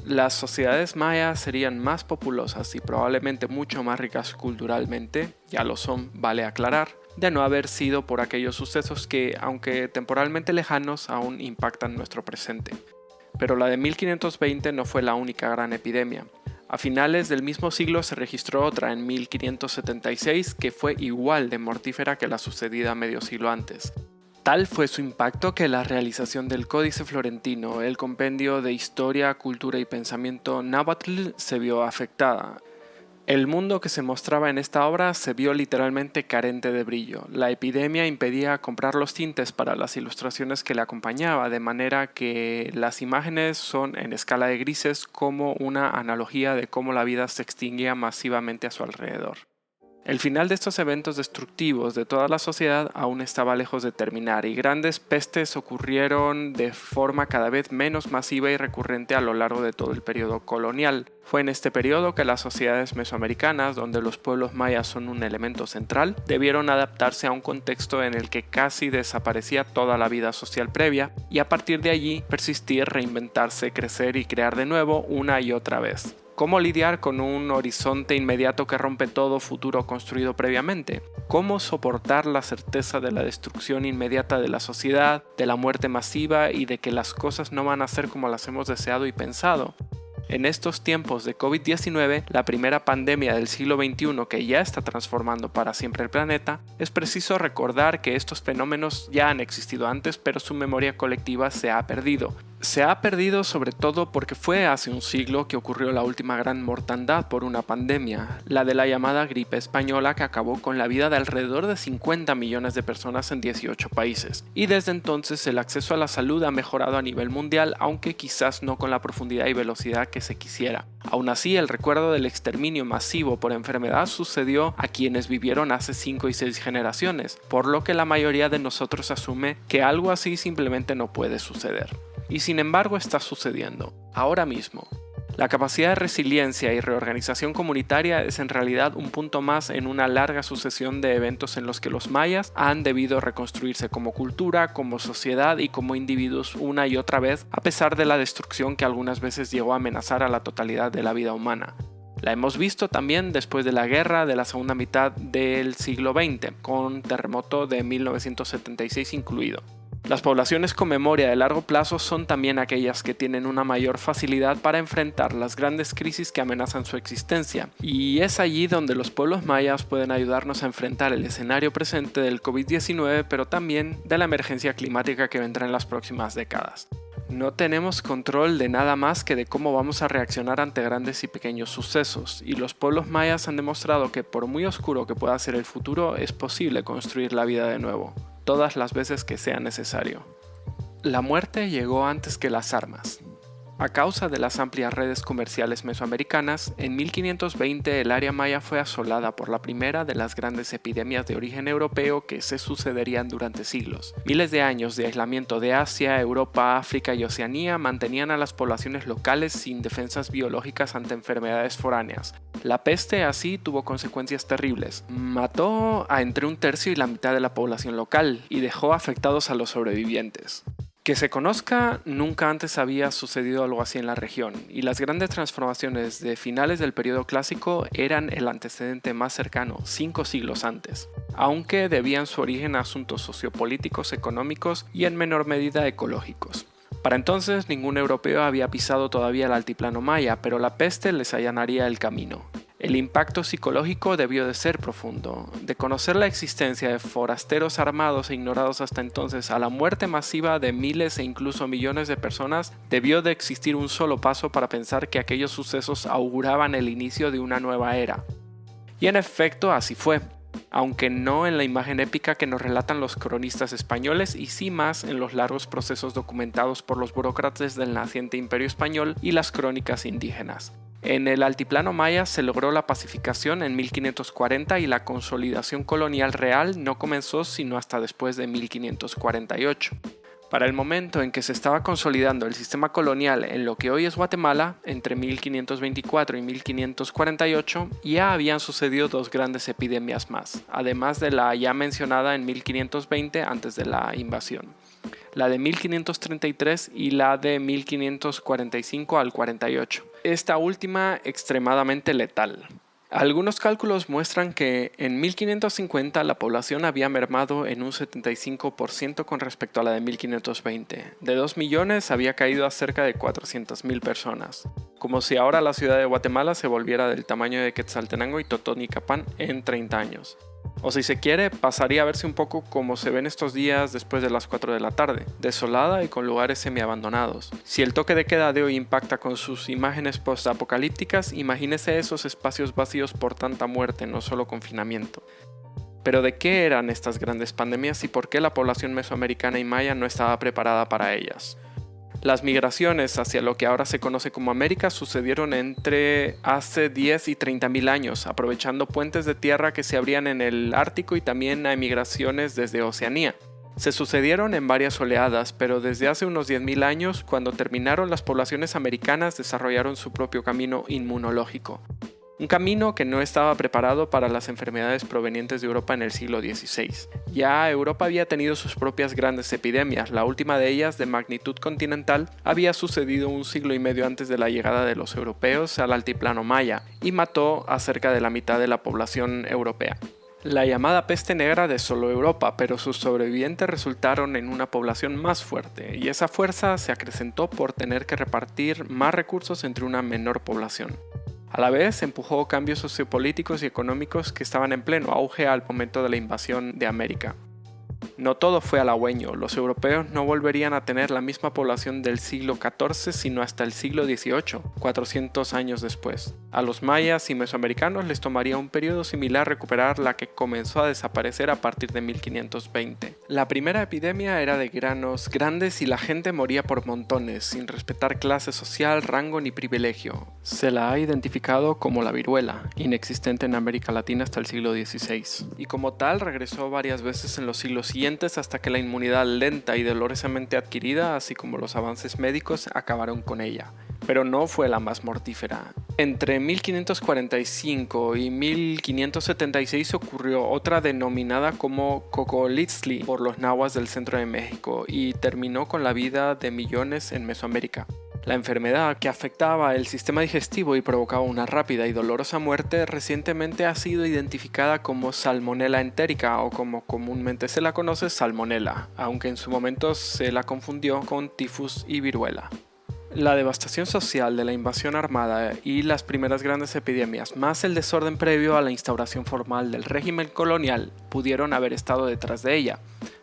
Las sociedades mayas serían más populosas y probablemente mucho más ricas culturalmente, ya lo son, vale aclarar, de no haber sido por aquellos sucesos que, aunque temporalmente lejanos, aún impactan nuestro presente. Pero la de 1520 no fue la única gran epidemia. A finales del mismo siglo se registró otra en 1576 que fue igual de mortífera que la sucedida medio siglo antes. Tal fue su impacto que la realización del Códice Florentino, el compendio de historia, cultura y pensamiento náhuatl, se vio afectada. El mundo que se mostraba en esta obra se vio literalmente carente de brillo. La epidemia impedía comprar los tintes para las ilustraciones que le acompañaba, de manera que las imágenes son en escala de grises como una analogía de cómo la vida se extinguía masivamente a su alrededor. El final de estos eventos destructivos de toda la sociedad aún estaba lejos de terminar y grandes pestes ocurrieron de forma cada vez menos masiva y recurrente a lo largo de todo el periodo colonial. Fue en este periodo que las sociedades mesoamericanas, donde los pueblos mayas son un elemento central, debieron adaptarse a un contexto en el que casi desaparecía toda la vida social previa y a partir de allí persistir, reinventarse, crecer y crear de nuevo una y otra vez. ¿Cómo lidiar con un horizonte inmediato que rompe todo futuro construido previamente? ¿Cómo soportar la certeza de la destrucción inmediata de la sociedad, de la muerte masiva y de que las cosas no van a ser como las hemos deseado y pensado? En estos tiempos de COVID-19, la primera pandemia del siglo XXI que ya está transformando para siempre el planeta, es preciso recordar que estos fenómenos ya han existido antes, pero su memoria colectiva se ha perdido. Se ha perdido sobre todo porque fue hace un siglo que ocurrió la última gran mortandad por una pandemia, la de la llamada gripe española que acabó con la vida de alrededor de 50 millones de personas en 18 países. Y desde entonces el acceso a la salud ha mejorado a nivel mundial, aunque quizás no con la profundidad y velocidad que se quisiera. Aún así, el recuerdo del exterminio masivo por enfermedad sucedió a quienes vivieron hace 5 y 6 generaciones, por lo que la mayoría de nosotros asume que algo así simplemente no puede suceder. Y sin embargo está sucediendo, ahora mismo. La capacidad de resiliencia y reorganización comunitaria es en realidad un punto más en una larga sucesión de eventos en los que los mayas han debido reconstruirse como cultura, como sociedad y como individuos una y otra vez, a pesar de la destrucción que algunas veces llegó a amenazar a la totalidad de la vida humana. La hemos visto también después de la guerra de la segunda mitad del siglo XX, con terremoto de 1976 incluido. Las poblaciones con memoria de largo plazo son también aquellas que tienen una mayor facilidad para enfrentar las grandes crisis que amenazan su existencia, y es allí donde los pueblos mayas pueden ayudarnos a enfrentar el escenario presente del COVID-19, pero también de la emergencia climática que vendrá en las próximas décadas. No tenemos control de nada más que de cómo vamos a reaccionar ante grandes y pequeños sucesos, y los pueblos mayas han demostrado que por muy oscuro que pueda ser el futuro, es posible construir la vida de nuevo, todas las veces que sea necesario. La muerte llegó antes que las armas. A causa de las amplias redes comerciales mesoamericanas, en 1520 el área maya fue asolada por la primera de las grandes epidemias de origen europeo que se sucederían durante siglos. Miles de años de aislamiento de Asia, Europa, África y Oceanía mantenían a las poblaciones locales sin defensas biológicas ante enfermedades foráneas. La peste así tuvo consecuencias terribles. Mató a entre un tercio y la mitad de la población local y dejó afectados a los sobrevivientes. Que se conozca, nunca antes había sucedido algo así en la región, y las grandes transformaciones de finales del periodo clásico eran el antecedente más cercano, 5 siglos antes, aunque debían su origen a asuntos sociopolíticos, económicos y en menor medida ecológicos. Para entonces ningún europeo había pisado todavía el altiplano maya, pero la peste les allanaría el camino. El impacto psicológico debió de ser profundo. De conocer la existencia de forasteros armados e ignorados hasta entonces a la muerte masiva de miles e incluso millones de personas, debió de existir un solo paso para pensar que aquellos sucesos auguraban el inicio de una nueva era. Y en efecto así fue, aunque no en la imagen épica que nos relatan los cronistas españoles y sí más en los largos procesos documentados por los burócratas del naciente Imperio Español y las crónicas indígenas. En el altiplano maya se logró la pacificación en 1540 y la consolidación colonial real no comenzó sino hasta después de 1548. Para el momento en que se estaba consolidando el sistema colonial en lo que hoy es Guatemala, entre 1524 y 1548, ya habían sucedido 2 grandes epidemias más, además de la ya mencionada en 1520 antes de la invasión. La de 1533 y la de 1545 al 48. Esta última extremadamente letal. Algunos cálculos muestran que en 1550 la población había mermado en un 75% con respecto a la de 1520. De 2 millones había caído a cerca de 400,000 personas. Como si ahora la ciudad de Guatemala se volviera del tamaño de Quetzaltenango y Totonicapán en 30 años. O si se quiere, pasaría a verse un poco como se ven estos días después de las 4 de la tarde, desolada y con lugares semiabandonados. Si el toque de queda de hoy impacta con sus imágenes post-apocalípticas, imagínese esos espacios vacíos por tanta muerte, no solo confinamiento. Pero ¿de qué eran estas grandes pandemias y por qué la población mesoamericana y maya no estaba preparada para ellas? Las migraciones hacia lo que ahora se conoce como América sucedieron entre hace 10 y 30,000 años, aprovechando puentes de tierra que se abrían en el Ártico y también a emigraciones desde Oceanía. Se sucedieron en varias oleadas, pero desde hace unos 10,000 años, cuando terminaron, las poblaciones americanas desarrollaron su propio camino inmunológico. Un camino que no estaba preparado para las enfermedades provenientes de Europa en el siglo XVI. Ya Europa había tenido sus propias grandes epidemias, la última de ellas, de magnitud continental, había sucedido 1 siglo y medio antes de la llegada de los europeos al altiplano maya y mató a cerca de la mitad de la población europea. La llamada peste negra desoló Europa, pero sus sobrevivientes resultaron en una población más fuerte, y esa fuerza se acrecentó por tener que repartir más recursos entre una menor población. A la vez empujó cambios sociopolíticos y económicos que estaban en pleno auge al momento de la invasión de América. No todo fue halagüeño, los europeos no volverían a tener la misma población del siglo XIV sino hasta el siglo XVIII, 400 años después. A los mayas y mesoamericanos les tomaría un periodo similar recuperar la que comenzó a desaparecer a partir de 1520. La primera epidemia era de granos grandes y la gente moría por montones, sin respetar clase social, rango ni privilegio. Se la ha identificado como la viruela, inexistente en América Latina hasta el siglo XVI, y como tal regresó varias veces en los siglos siguientes hasta que la inmunidad lenta y dolorosamente adquirida, así como los avances médicos, acabaron con ella. Pero no fue la más mortífera. Entre 1545 y 1576 ocurrió otra denominada como Cocolitzli por los nahuas del centro de México y terminó con la vida de millones en Mesoamérica. La enfermedad que afectaba el sistema digestivo y provocaba una rápida y dolorosa muerte recientemente ha sido identificada como Salmonella entérica o como comúnmente se la conoce Salmonella, aunque en su momento se la confundió con tifus y viruela. La devastación social de la invasión armada y las primeras grandes epidemias, más el desorden previo a la instauración formal del régimen colonial, pudieron haber estado detrás de ella,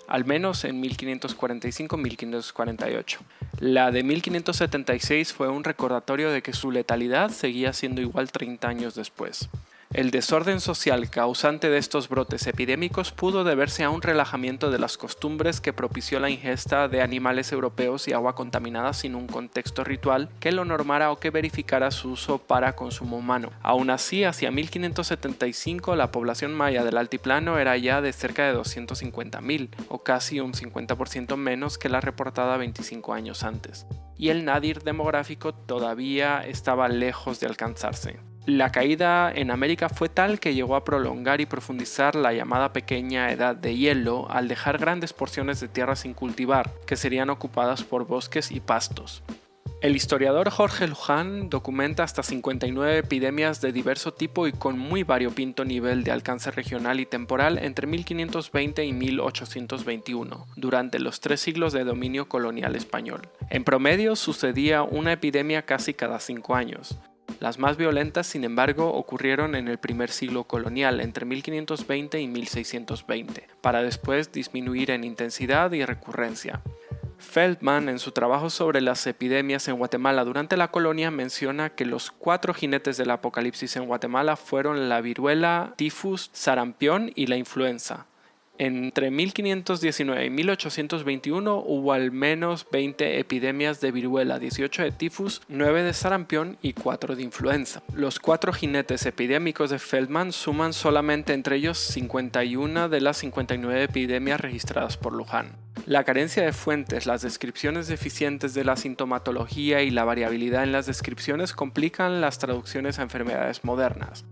al menos en 1545-1548. La de 1576 fue un recordatorio de que su letalidad seguía siendo igual 30 años después. El desorden social causante de estos brotes epidémicos pudo deberse a un relajamiento de las costumbres que propició la ingesta de animales europeos y agua contaminada sin un contexto ritual que lo normara o que verificara su uso para consumo humano. Aún así, hacia 1575 la población maya del altiplano era ya de cerca de 250.000, o casi un 50% menos que la reportada 25 años antes, y el nadir demográfico todavía estaba lejos de alcanzarse. La caída en América fue tal que llegó a prolongar y profundizar la llamada pequeña edad de hielo al dejar grandes porciones de tierra sin cultivar, que serían ocupadas por bosques y pastos. El historiador Jorge Luján documenta hasta 59 epidemias de diverso tipo y con muy variopinto nivel de alcance regional y temporal entre 1520 y 1821, durante los 3 siglos de dominio colonial español. En promedio sucedía una epidemia casi cada 5 años. Las más violentas, sin embargo, ocurrieron en el primer siglo colonial, entre 1520 y 1620, para después disminuir en intensidad y recurrencia. Feldman, en su trabajo sobre las epidemias en Guatemala durante la colonia, menciona que los 4 jinetes del apocalipsis en Guatemala fueron la viruela, tifus, sarampión y la influenza. Entre 1519 y 1821 hubo al menos 20 epidemias de viruela, 18 de tifus, 9 de sarampión y 4 de influenza. Los 4 jinetes epidémicos de Feldman suman solamente entre ellos 51 de las 59 epidemias registradas por Luján. La carencia de fuentes, las descripciones deficientes de la sintomatología y la variabilidad en las descripciones complican las traducciones a enfermedades modernas.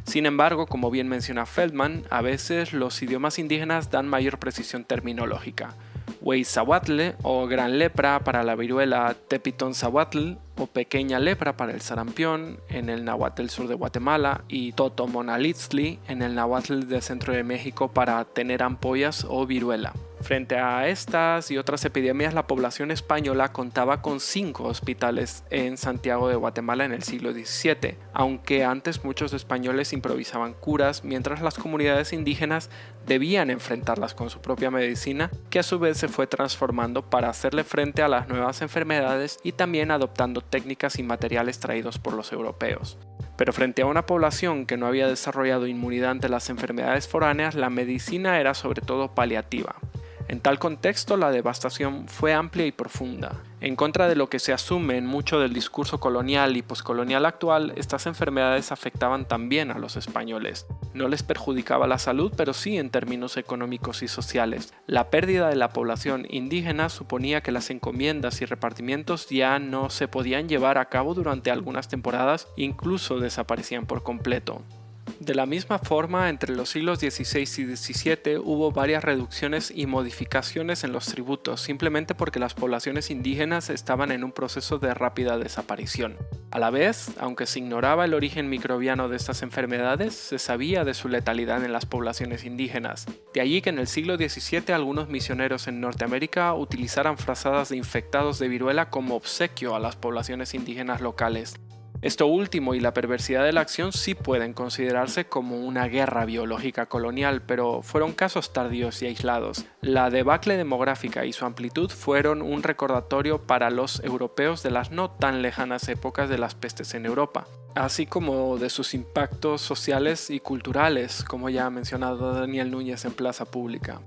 Sin embargo, como bien menciona Feldman, a veces los idiomas indígenas dan mayor precisión terminológica. Hueyzahuatl o gran lepra para la viruela, Tepitonzahuatl o pequeña lepra para el sarampión en el náhuatl sur de Guatemala y Totomonalitzli en el náhuatl del centro de México para tener ampollas o viruela. Frente a estas y otras epidemias, la población española contaba con 5 hospitales en Santiago de Guatemala en el siglo XVII, aunque antes muchos españoles improvisaban curas, mientras las comunidades indígenas debían enfrentarlas con su propia medicina, que a su vez se fue transformando para hacerle frente a las nuevas enfermedades y también adoptando técnicas y materiales traídos por los europeos. Pero frente a una población que no había desarrollado inmunidad ante las enfermedades foráneas, la medicina era sobre todo paliativa. En tal contexto, la devastación fue amplia y profunda. En contra de lo que se asume en mucho del discurso colonial y poscolonial actual, estas enfermedades afectaban también a los españoles. No les perjudicaba la salud, pero sí en términos económicos y sociales. La pérdida de la población indígena suponía que las encomiendas y repartimientos ya no se podían llevar a cabo durante algunas temporadas, incluso desaparecían por completo. De la misma forma, entre los siglos XVI y XVII hubo varias reducciones y modificaciones en los tributos, simplemente porque las poblaciones indígenas estaban en un proceso de rápida desaparición. A la vez, aunque se ignoraba el origen microbiano de estas enfermedades, se sabía de su letalidad en las poblaciones indígenas. De allí que en el siglo XVII algunos misioneros en Norteamérica utilizaran frazadas de infectados de viruela como obsequio a las poblaciones indígenas locales. Esto último y la perversidad de la acción sí pueden considerarse como una guerra biológica colonial, pero fueron casos tardíos y aislados. La debacle demográfica y su amplitud fueron un recordatorio para los europeos de las no tan lejanas épocas de las pestes en Europa, así como de sus impactos sociales y culturales, como ya ha mencionado Daniel Núñez en Plaza Pública.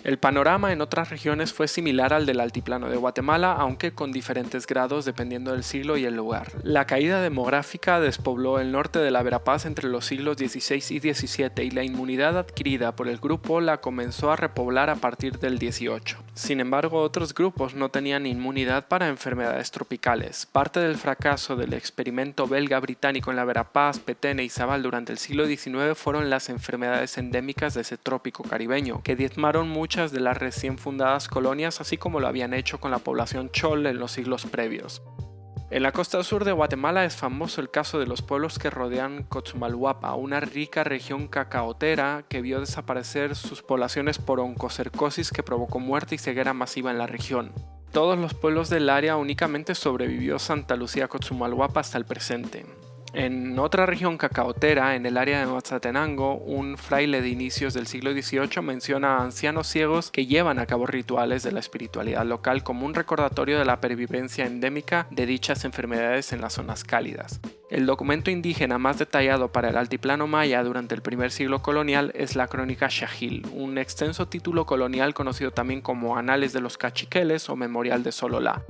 El panorama en otras regiones fue similar al del altiplano de Guatemala, aunque con diferentes grados dependiendo del siglo y el lugar. La caída demográfica despobló el norte de la Verapaz entre los siglos XVI y XVII y la inmunidad adquirida por el grupo la comenzó a repoblar a partir del XVIII. Sin embargo, otros grupos no tenían inmunidad para enfermedades tropicales. Parte del fracaso del experimento belga-británico en la Verapaz, Petén y Zabal durante el siglo XIX fueron las enfermedades endémicas de ese trópico caribeño, que diezmaron muchas de las recién fundadas colonias, así como lo habían hecho con la población chol en los siglos previos. En la costa sur de Guatemala es famoso el caso de los pueblos que rodean Cochumalhuapa, una rica región cacaotera que vio desaparecer sus poblaciones por oncocercosis que provocó muerte y ceguera masiva en la región. Todos los pueblos del área únicamente sobrevivió Santa Lucía Cochumalhuapa hasta el presente. En otra región cacaotera, en el área de Mazatenango, un fraile de inicios del siglo XVIII menciona a ancianos ciegos que llevan a cabo rituales de la espiritualidad local como un recordatorio de la pervivencia endémica de dichas enfermedades en las zonas cálidas. El documento indígena más detallado para el altiplano maya durante el primer siglo colonial es la Crónica Xajil, un extenso título colonial conocido también como Anales de los Cachiqueles o Memorial de Sololá.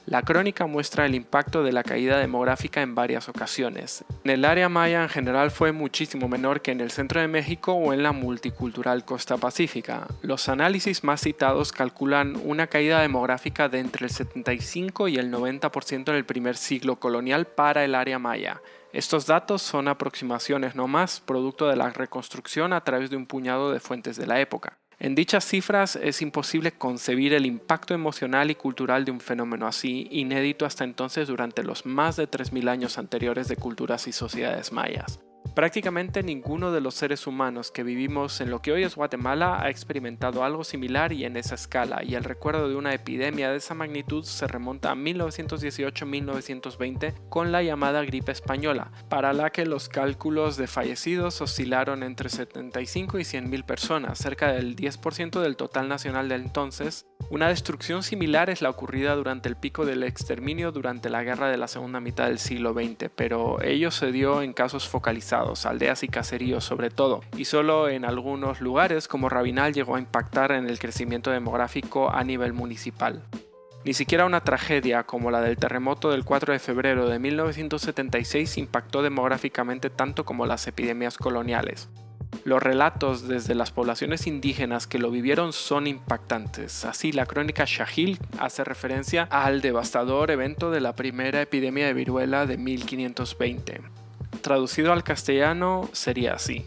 La crónica muestra el impacto de la caída demográfica en varias ocasiones. En el área maya en general fue muchísimo menor que en el centro de México o en la multicultural costa pacífica. Los análisis más citados calculan una caída demográfica de entre el 75 y el 90% en el primer siglo colonial para el área maya. Estos datos son aproximaciones no más, producto de la reconstrucción a través de un puñado de fuentes de la época. En dichas cifras es imposible concebir el impacto emocional y cultural de un fenómeno así, inédito hasta entonces durante los más de 3000 años anteriores de culturas y sociedades mayas. Prácticamente ninguno de los seres humanos que vivimos en lo que hoy es Guatemala ha experimentado algo similar y en esa escala, y el recuerdo de una epidemia de esa magnitud se remonta a 1918-1920 con la llamada gripe española, para la que los cálculos de fallecidos oscilaron entre 75 y 100,000 personas, cerca del 10% del total nacional del entonces. Una destrucción similar es la ocurrida durante el pico del exterminio durante la guerra de la segunda mitad del siglo XX, pero ello se dio en casos focalizados, aldeas y caseríos sobre todo, y solo en algunos lugares como Rabinal llegó a impactar en el crecimiento demográfico a nivel municipal. Ni siquiera una tragedia como la del terremoto del 4 de febrero de 1976 impactó demográficamente tanto como las epidemias coloniales. Los relatos desde las poblaciones indígenas que lo vivieron son impactantes. Así, la crónica Xajil hace referencia al devastador evento de la primera epidemia de viruela de 1520. Traducido al castellano sería así: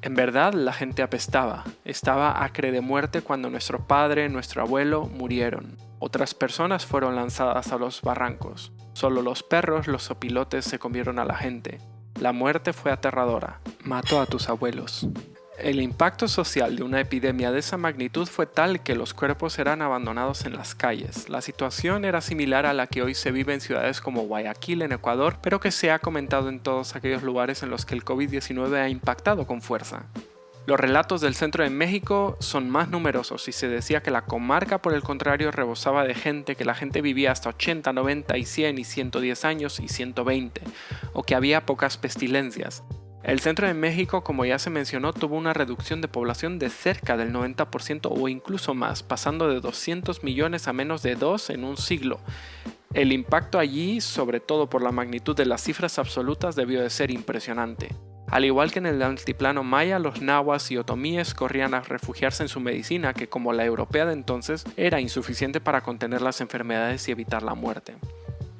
en verdad la gente apestaba, estaba acre de muerte cuando nuestro padre, nuestro abuelo murieron. Otras personas fueron lanzadas a los barrancos. Solo los perros, los opilotes se comieron a la gente. La muerte fue aterradora. Mató a tus abuelos. El impacto social de una epidemia de esa magnitud fue tal que los cuerpos eran abandonados en las calles. La situación era similar a la que hoy se vive en ciudades como Guayaquil en Ecuador, pero que se ha comentado en todos aquellos lugares en los que el COVID-19 ha impactado con fuerza. Los relatos del centro de México son más numerosos y se decía que la comarca por el contrario rebosaba de gente, que la gente vivía hasta 80, 90 y 100 y 110 años y 120, o que había pocas pestilencias. El centro de México, como ya se mencionó, tuvo una reducción de población de cerca del 90% o incluso más, pasando de 200 millones a menos de 2 en un siglo. El impacto allí, sobre todo por la magnitud de las cifras absolutas, debió de ser impresionante. Al igual que en el altiplano maya, los nahuas y otomíes corrían a refugiarse en su medicina, que como la europea de entonces, era insuficiente para contener las enfermedades y evitar la muerte.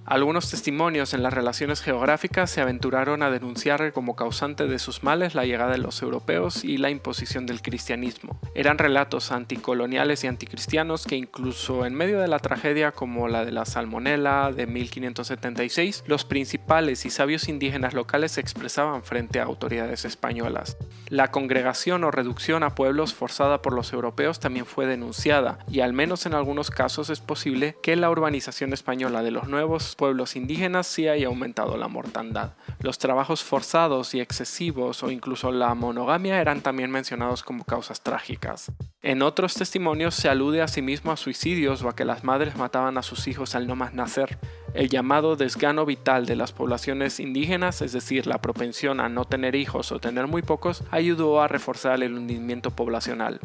Algunos testimonios en las relaciones geográficas se aventuraron a denunciar como causante de sus males la llegada de los europeos y la imposición del cristianismo. Eran relatos anticoloniales y anticristianos que incluso en medio de la tragedia como la de la Salmonela de 1576, los principales y sabios indígenas locales se expresaban frente a autoridades españolas. La congregación o reducción a pueblos forzada por los europeos también fue denunciada, y al menos en algunos casos es posible que la urbanización española de los nuevos pueblos indígenas sí haya aumentado la mortandad. Los trabajos forzados y excesivos o incluso la monogamia eran también mencionados como causas trágicas. En otros testimonios se alude asimismo a suicidios o a que las madres mataban a sus hijos al no más nacer. El llamado desgano vital de las poblaciones indígenas, es decir, la propensión a no tener hijos o tener muy pocos, ayudó a reforzar el hundimiento poblacional.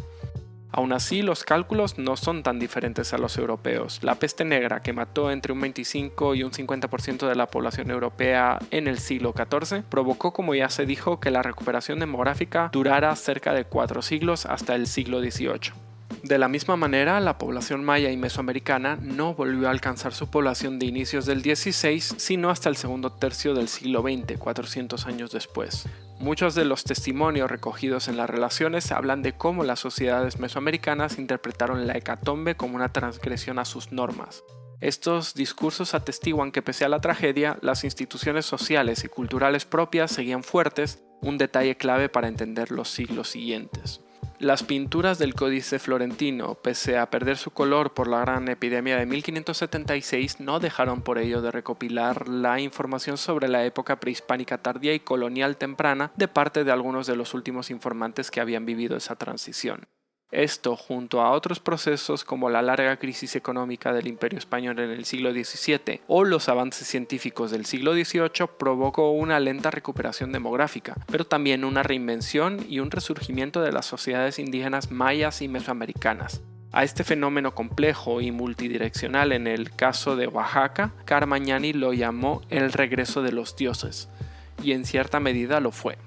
Aún así, los cálculos no son tan diferentes a los europeos. La peste negra, que mató entre un 25 y un 50% de la población europea en el siglo XIV, provocó, como ya se dijo, que la recuperación demográfica durara cerca de 4 siglos hasta el siglo XVIII. De la misma manera, la población maya y mesoamericana no volvió a alcanzar su población de inicios del XVI, sino hasta el segundo tercio del siglo XX, 400 años después. Muchos de los testimonios recogidos en las relaciones hablan de cómo las sociedades mesoamericanas interpretaron la hecatombe como una transgresión a sus normas. Estos discursos atestiguan que pese a la tragedia, las instituciones sociales y culturales propias seguían fuertes, un detalle clave para entender los siglos siguientes. Las pinturas del Códice Florentino, pese a perder su color por la gran epidemia de 1576, no dejaron por ello de recopilar la información sobre la época prehispánica tardía y colonial temprana de parte de algunos de los últimos informantes que habían vivido esa transición. Esto, junto a otros procesos como la larga crisis económica del Imperio Español en el siglo XVII o los avances científicos del siglo XVIII, provocó una lenta recuperación demográfica, pero también una reinvención y un resurgimiento de las sociedades indígenas mayas y mesoamericanas. A este fenómeno complejo y multidireccional en el caso de Oaxaca, Carmagnani lo llamó el regreso de los dioses, y en cierta medida lo fue.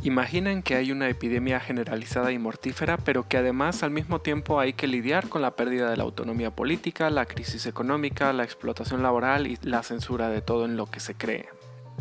Imaginen que hay una epidemia generalizada y mortífera, pero que además al mismo tiempo hay que lidiar con la pérdida de la autonomía política, la crisis económica, la explotación laboral y la censura de todo en lo que se cree.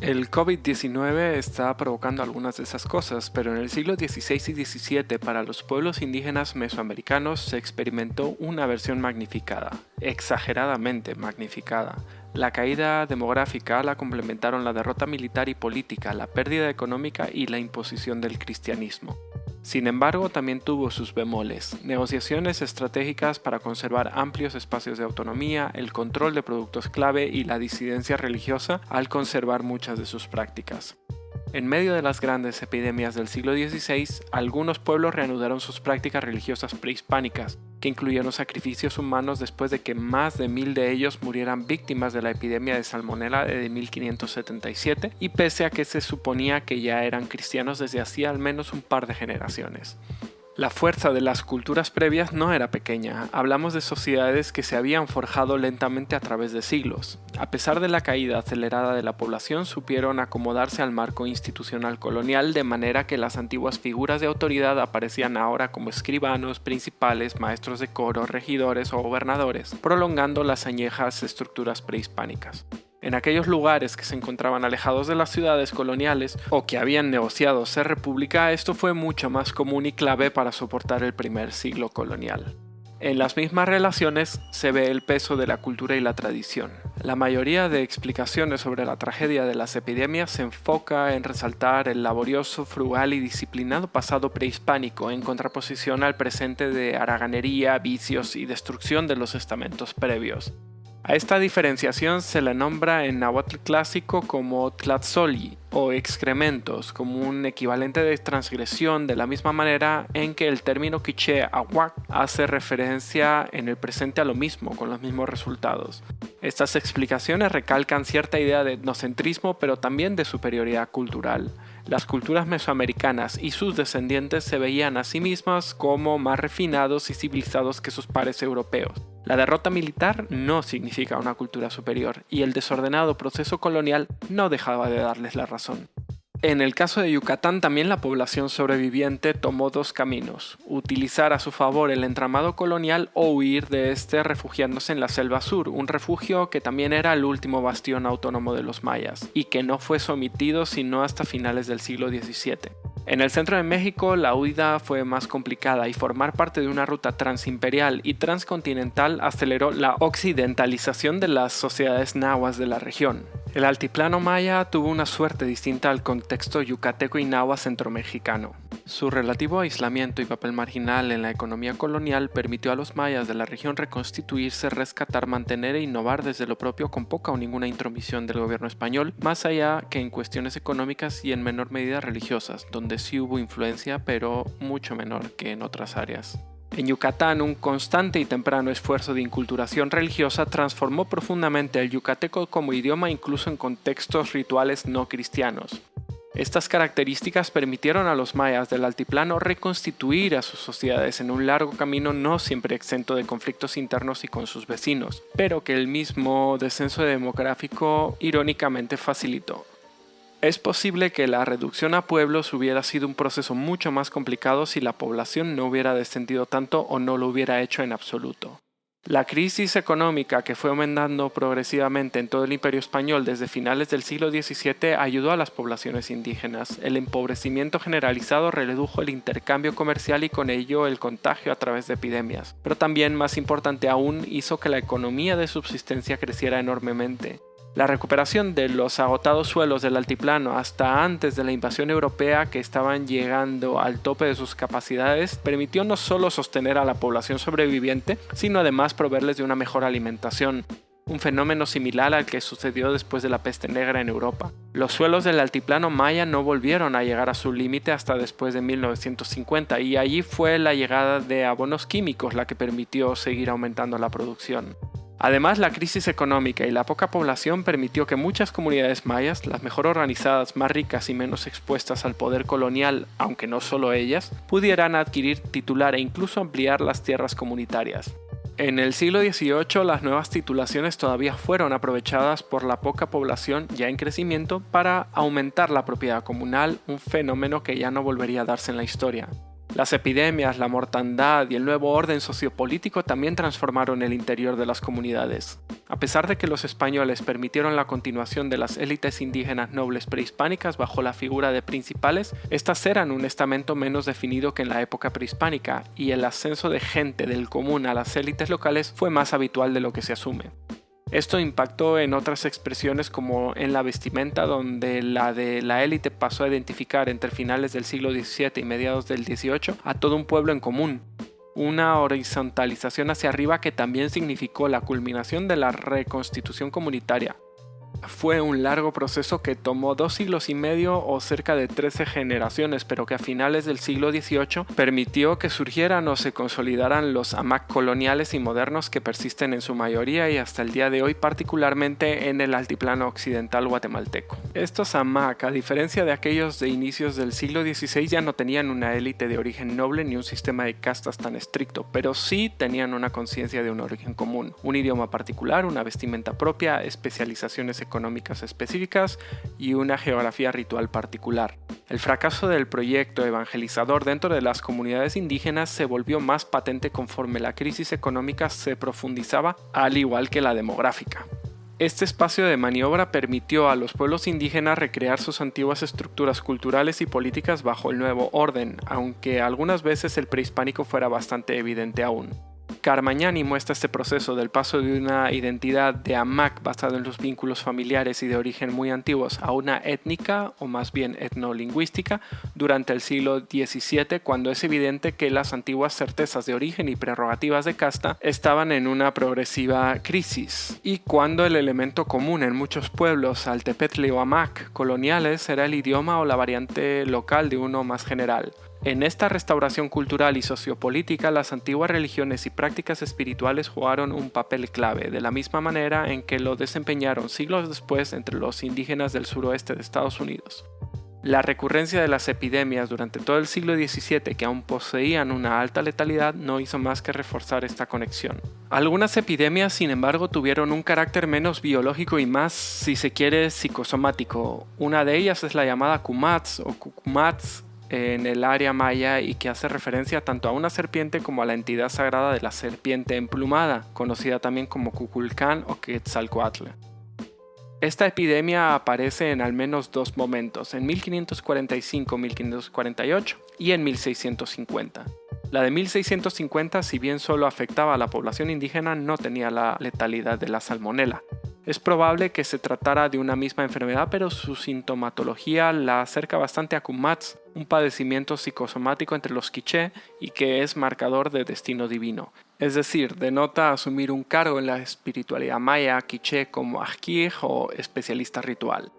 El COVID-19 está provocando algunas de esas cosas, pero en el siglo XVI y XVII para los pueblos indígenas mesoamericanos se experimentó una versión magnificada, exageradamente magnificada. La caída demográfica la complementaron la derrota militar y política, la pérdida económica y la imposición del cristianismo. Sin embargo, también tuvo sus bemoles, negociaciones estratégicas para conservar amplios espacios de autonomía, el control de productos clave y la disidencia religiosa al conservar muchas de sus prácticas. En medio de las grandes epidemias del siglo XVI, algunos pueblos reanudaron sus prácticas religiosas prehispánicas, que incluyeron sacrificios humanos después de que más de 1000 de ellos murieran víctimas de la epidemia de salmonela de 1577, y pese a que se suponía que ya eran cristianos desde hacía al menos un par de generaciones. La fuerza de las culturas previas no era pequeña, hablamos de sociedades que se habían forjado lentamente a través de siglos. A pesar de la caída acelerada de la población, supieron acomodarse al marco institucional colonial de manera que las antiguas figuras de autoridad aparecían ahora como escribanos, principales, maestros de coro, regidores o gobernadores, prolongando las añejas estructuras prehispánicas. En aquellos lugares que se encontraban alejados de las ciudades coloniales o que habían negociado ser república, esto fue mucho más común y clave para soportar el primer siglo colonial. En las mismas relaciones se ve el peso de la cultura y la tradición. La mayoría de explicaciones sobre la tragedia de las epidemias se enfoca en resaltar el laborioso, frugal y disciplinado pasado prehispánico en contraposición al presente de haraganería, vicios y destrucción de los estamentos previos. A esta diferenciación se le nombra en náhuatl clásico como tlatzoli o excrementos, como un equivalente de transgresión, de la misma manera en que el término quiché ahuac hace referencia en el presente a lo mismo, con los mismos resultados. Estas explicaciones recalcan cierta idea de etnocentrismo, pero también de superioridad cultural. Las culturas mesoamericanas y sus descendientes se veían a sí mismas como más refinados y civilizados que sus pares europeos. La derrota militar no significa una cultura superior, y el desordenado proceso colonial no dejaba de darles la razón. En el caso de Yucatán, también la población sobreviviente tomó dos caminos: utilizar a su favor el entramado colonial o huir de este refugiándose en la selva sur, un refugio que también era el último bastión autónomo de los mayas, y que no fue sometido sino hasta finales del siglo XVII. En el centro de México la huida fue más complicada y formar parte de una ruta transimperial y transcontinental aceleró la occidentalización de las sociedades nahuas de la región. El altiplano maya tuvo una suerte distinta al contexto yucateco y nahua centromexicano. Su relativo aislamiento y papel marginal en la economía colonial permitió a los mayas de la región reconstituirse, rescatar, mantener e innovar desde lo propio con poca o ninguna intromisión del gobierno español, más allá que en cuestiones económicas y en menor medida religiosas, donde sí hubo influencia, pero mucho menor que en otras áreas. En Yucatán, un constante y temprano esfuerzo de inculturación religiosa transformó profundamente el yucateco como idioma incluso en contextos rituales no cristianos. Estas características permitieron a los mayas del altiplano reconstituir a sus sociedades en un largo camino no siempre exento de conflictos internos y con sus vecinos, pero que el mismo descenso demográfico irónicamente facilitó. Es posible que la reducción a pueblos hubiera sido un proceso mucho más complicado si la población no hubiera descendido tanto o no lo hubiera hecho en absoluto. La crisis económica que fue aumentando progresivamente en todo el Imperio Español desde finales del siglo XVII ayudó a las poblaciones indígenas. El empobrecimiento generalizado redujo el intercambio comercial y con ello el contagio a través de epidemias. Pero también, más importante aún, hizo que la economía de subsistencia creciera enormemente. La recuperación de los agotados suelos del altiplano hasta antes de la invasión europea, que estaban llegando al tope de sus capacidades, permitió no solo sostener a la población sobreviviente, sino además proveerles de una mejor alimentación. un fenómeno similar al que sucedió después de la peste negra en Europa. Los suelos del altiplano maya no volvieron a llegar a su límite hasta después de 1950 y allí fue la llegada de abonos químicos la que permitió seguir aumentando la producción. Además, la crisis económica y la poca población permitió que muchas comunidades mayas, las mejor organizadas, más ricas y menos expuestas al poder colonial, aunque no solo ellas, pudieran adquirir, titular e incluso ampliar las tierras comunitarias. En el siglo XVIII, las nuevas titulaciones todavía fueron aprovechadas por la poca población ya en crecimiento para aumentar la propiedad comunal, un fenómeno que ya no volvería a darse en la historia. Las epidemias, la mortandad y el nuevo orden sociopolítico también transformaron el interior de las comunidades. A pesar de que los españoles permitieron la continuación de las élites indígenas nobles prehispánicas bajo la figura de principales, estas eran un estamento menos definido que en la época prehispánica, y el ascenso de gente del común a las élites locales fue más habitual de lo que se asume. Esto impactó en otras expresiones como en la vestimenta, donde la de la élite pasó a identificar entre finales del siglo XVII y mediados del XVIII a todo un pueblo en común. Una horizontalización hacia arriba que también significó la culminación de la reconstitución comunitaria. Fue un largo proceso que tomó 2 siglos y medio o cerca de 13 generaciones, pero que a finales del siglo XVIII permitió que surgieran o se consolidaran los hamac coloniales y modernos que persisten en su mayoría y hasta el día de hoy, particularmente en el altiplano occidental guatemalteco. Estos hamac, a diferencia de aquellos de inicios del siglo XVI, ya no tenían una élite de origen noble ni un sistema de castas tan estricto, pero sí tenían una conciencia de un origen común, un idioma particular, una vestimenta propia, especializaciones económicas específicas y una geografía ritual particular. El fracaso del proyecto evangelizador dentro de las comunidades indígenas se volvió más patente conforme la crisis económica se profundizaba, al igual que la demográfica. Este espacio de maniobra permitió a los pueblos indígenas recrear sus antiguas estructuras culturales y políticas bajo el nuevo orden, aunque algunas veces el prehispánico fuera bastante evidente aún. Carmagnani muestra este proceso del paso de una identidad de hamac basado en los vínculos familiares y de origen muy antiguos a una étnica o más bien etnolingüística durante el siglo XVII, cuando es evidente que las antiguas certezas de origen y prerrogativas de casta estaban en una progresiva crisis, y cuando el elemento común en muchos pueblos altepetli o hamac coloniales era el idioma o la variante local de uno más general. En esta restauración cultural y sociopolítica, las antiguas religiones y prácticas espirituales jugaron un papel clave, de la misma manera en que lo desempeñaron siglos después entre los indígenas del suroeste de Estados Unidos. La recurrencia de las epidemias durante todo el siglo XVII, que aún poseían una alta letalidad, no hizo más que reforzar esta conexión. Algunas epidemias, sin embargo, tuvieron un carácter menos biológico y más, si se quiere, psicosomático. Una de ellas es la llamada Kumats o Cucumats en el área maya, y que hace referencia tanto a una serpiente como a la entidad sagrada de la serpiente emplumada, conocida también como Cuculcán o Quetzalcoatl. Esta epidemia aparece en al menos 2 momentos, en 1545-1548 y en 1650. La de 1650, si bien solo afectaba a la población indígena, no tenía la letalidad de la salmonela. Es probable que se tratara de una misma enfermedad, pero su sintomatología la acerca bastante a Kumats, un padecimiento psicosomático entre los quiché y que es marcador de destino divino. Es decir, denota asumir un cargo en la espiritualidad maya quiché como ajquij o especialista ritual.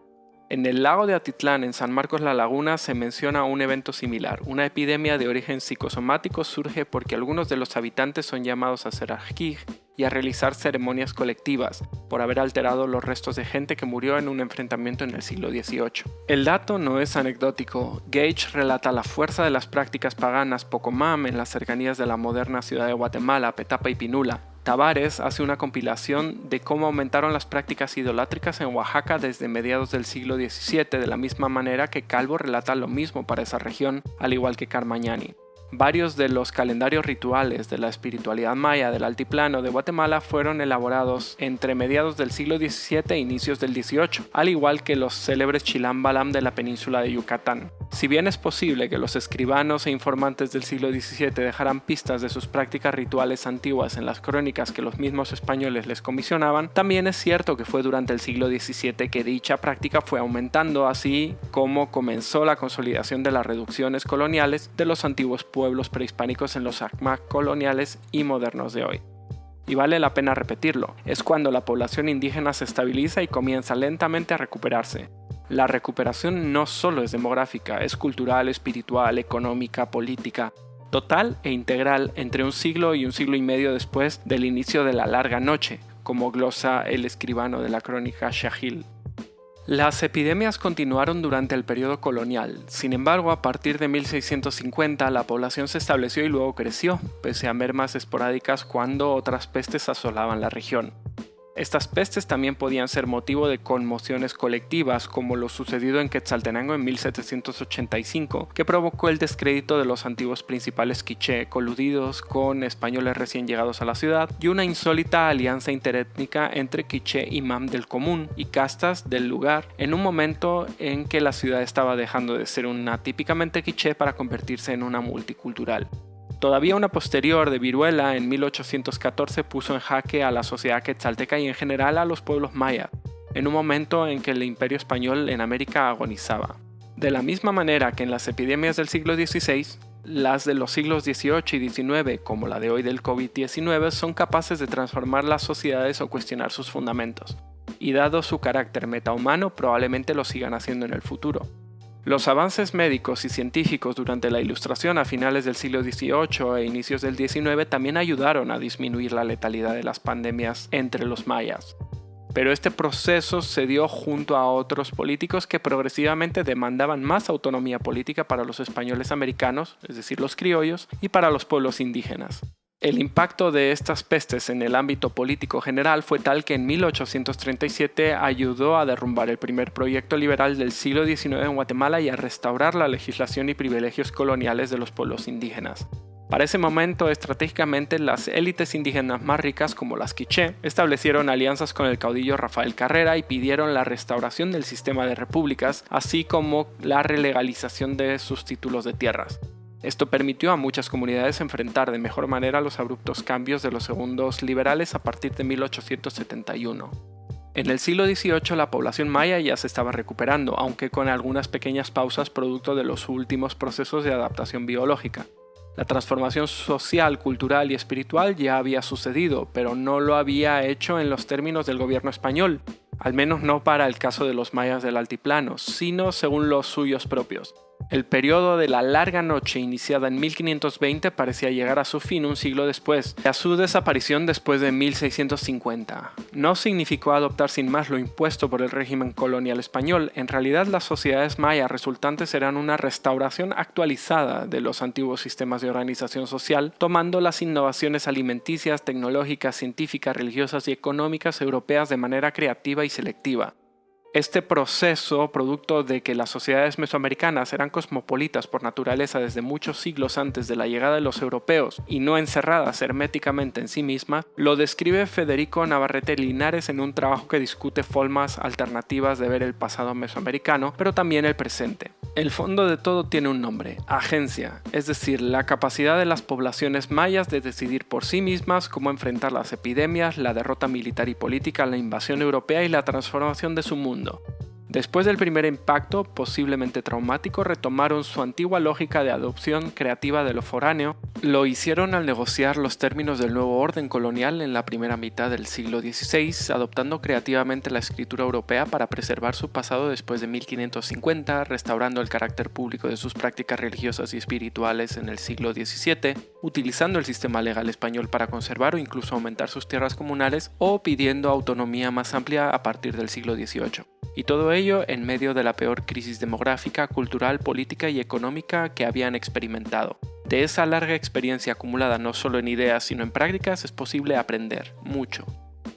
En el lago de Atitlán, en San Marcos La Laguna, se menciona un evento similar. Una epidemia de origen psicosomático surge porque algunos de los habitantes son llamados a ser ajquij y a realizar ceremonias colectivas, por haber alterado los restos de gente que murió en un enfrentamiento en el siglo XVIII. El dato no es anecdótico. Gage relata la fuerza de las prácticas paganas Pocomam en las cercanías de la moderna ciudad de Guatemala, Petapa y Pinula. Tavares hace una compilación de cómo aumentaron las prácticas idolátricas en Oaxaca desde mediados del siglo XVII, de la misma manera que Calvo relata lo mismo para esa región, al igual que Carmagnani. Varios de los calendarios rituales de la espiritualidad maya del altiplano de Guatemala fueron elaborados entre mediados del siglo XVII e inicios del XVIII, al igual que los célebres Chilam Balam de la península de Yucatán. Si bien es posible que los escribanos e informantes del siglo XVII dejaran pistas de sus prácticas rituales antiguas en las crónicas que los mismos españoles les comisionaban, también es cierto que fue durante el siglo XVII que dicha práctica fue aumentando, así como comenzó la consolidación de las reducciones coloniales de los antiguos pueblos prehispánicos en los hamac coloniales y modernos de hoy. Y vale la pena repetirlo, es cuando la población indígena se estabiliza y comienza lentamente a recuperarse. La recuperación no solo es demográfica, es cultural, espiritual, económica, política, total e integral entre un siglo y medio después del inicio de la larga noche, como glosa el escribano de la crónica Shahil. Las epidemias continuaron durante el periodo colonial, sin embargo a partir de 1650 la población se estableció y luego creció, pese a mermas esporádicas cuando otras pestes asolaban la región. Estas pestes también podían ser motivo de conmociones colectivas, como lo sucedido en Quetzaltenango en 1785, que provocó el descrédito de los antiguos principales quiché coludidos con españoles recién llegados a la ciudad y una insólita alianza interétnica entre quiché y mam del común y castas del lugar en un momento en que la ciudad estaba dejando de ser una típicamente quiché para convertirse en una multicultural. Todavía una posterior de viruela en 1814 puso en jaque a la sociedad quetzalteca y en general a los pueblos mayas, en un momento en que el imperio español en América agonizaba. De la misma manera que en las epidemias del siglo XVI, las de los siglos XVIII y XIX, como la de hoy del COVID-19, son capaces de transformar las sociedades o cuestionar sus fundamentos, y dado su carácter metahumano probablemente lo sigan haciendo en el futuro. Los avances médicos y científicos durante la Ilustración a finales del siglo XVIII e inicios del XIX también ayudaron a disminuir la letalidad de las pandemias entre los mayas. Pero este proceso se dio junto a otros políticos que progresivamente demandaban más autonomía política para los españoles americanos, es decir, los criollos, y para los pueblos indígenas. El impacto de estas pestes en el ámbito político general fue tal que en 1837 ayudó a derrumbar el primer proyecto liberal del siglo XIX en Guatemala y a restaurar la legislación y privilegios coloniales de los pueblos indígenas. Para ese momento, estratégicamente, las élites indígenas más ricas, como las quiché, establecieron alianzas con el caudillo Rafael Carrera y pidieron la restauración del sistema de repúblicas, así como la relegalización de sus títulos de tierras. Esto permitió a muchas comunidades enfrentar de mejor manera los abruptos cambios de los segundos liberales a partir de 1871. En el siglo XVIII la población maya ya se estaba recuperando, aunque con algunas pequeñas pausas producto de los últimos procesos de adaptación biológica. La transformación social, cultural y espiritual ya había sucedido, pero no lo había hecho en los términos del gobierno español, al menos no para el caso de los mayas del altiplano, sino según los suyos propios. El periodo de la larga noche iniciada en 1520 parecía llegar a su fin un siglo después, a su desaparición después de 1650. No significó adoptar sin más lo impuesto por el régimen colonial español. En realidad las sociedades mayas resultantes eran una restauración actualizada de los antiguos sistemas de organización social, tomando las innovaciones alimenticias, tecnológicas, científicas, religiosas y económicas europeas de manera creativa y selectiva. Este proceso, producto de que las sociedades mesoamericanas eran cosmopolitas por naturaleza desde muchos siglos antes de la llegada de los europeos y no encerradas herméticamente en sí mismas, lo describe Federico Navarrete Linares en un trabajo que discute formas alternativas de ver el pasado mesoamericano, pero también el presente. El fondo de todo tiene un nombre: agencia, es decir, la capacidad de las poblaciones mayas de decidir por sí mismas cómo enfrentar las epidemias, la derrota militar y política, la invasión europea y la transformación de su mundo. Después del primer impacto, posiblemente traumático, retomaron su antigua lógica de adopción creativa de lo foráneo. Lo hicieron al negociar los términos del nuevo orden colonial en la primera mitad del siglo XVI, adoptando creativamente la escritura europea para preservar su pasado después de 1550, restaurando el carácter público de sus prácticas religiosas y espirituales en el siglo XVII, utilizando el sistema legal español para conservar o incluso aumentar sus tierras comunales, o pidiendo autonomía más amplia a partir del siglo XVIII. Y todo ello en medio de la peor crisis demográfica, cultural, política y económica que habían experimentado. De esa larga experiencia acumulada no solo en ideas sino en prácticas es posible aprender mucho.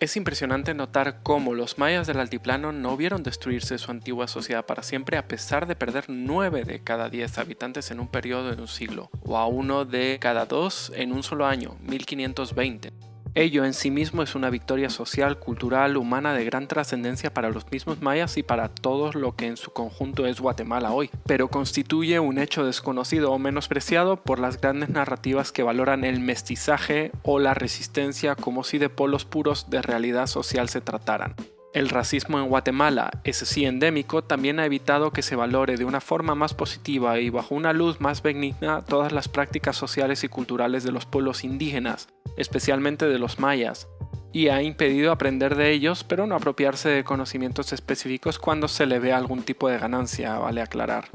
Es impresionante notar cómo los mayas del altiplano no vieron destruirse su antigua sociedad para siempre a pesar de perder 9 de cada 10 habitantes en un periodo de un siglo, o a 1 de cada 2 en un solo año, 1520. Ello en sí mismo es una victoria social, cultural, humana de gran trascendencia para los mismos mayas y para todo lo que en su conjunto es Guatemala hoy, pero constituye un hecho desconocido o menospreciado por las grandes narrativas que valoran el mestizaje o la resistencia como si de polos puros de realidad social se trataran. El racismo en Guatemala, ese sí endémico, también ha evitado que se valore de una forma más positiva y bajo una luz más benigna todas las prácticas sociales y culturales de los pueblos indígenas, especialmente de los mayas, y ha impedido aprender de ellos, pero no apropiarse de conocimientos específicos cuando se le ve algún tipo de ganancia, vale aclarar.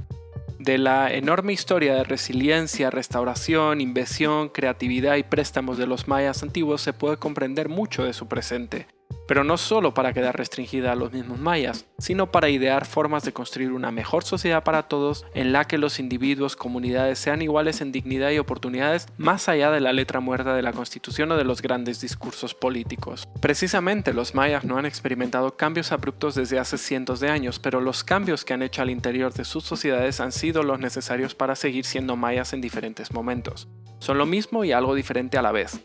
De la enorme historia de resiliencia, restauración, invención, creatividad y préstamos de los mayas antiguos se puede comprender mucho de su presente, pero no solo para quedar restringida a los mismos mayas, sino para idear formas de construir una mejor sociedad para todos en la que los individuos, comunidades sean iguales en dignidad y oportunidades más allá de la letra muerta de la Constitución o de los grandes discursos políticos. Precisamente los mayas no han experimentado cambios abruptos desde hace cientos de años, pero los cambios que han hecho al interior de sus sociedades han sido los necesarios para seguir siendo mayas en diferentes momentos. Son lo mismo y algo diferente a la vez.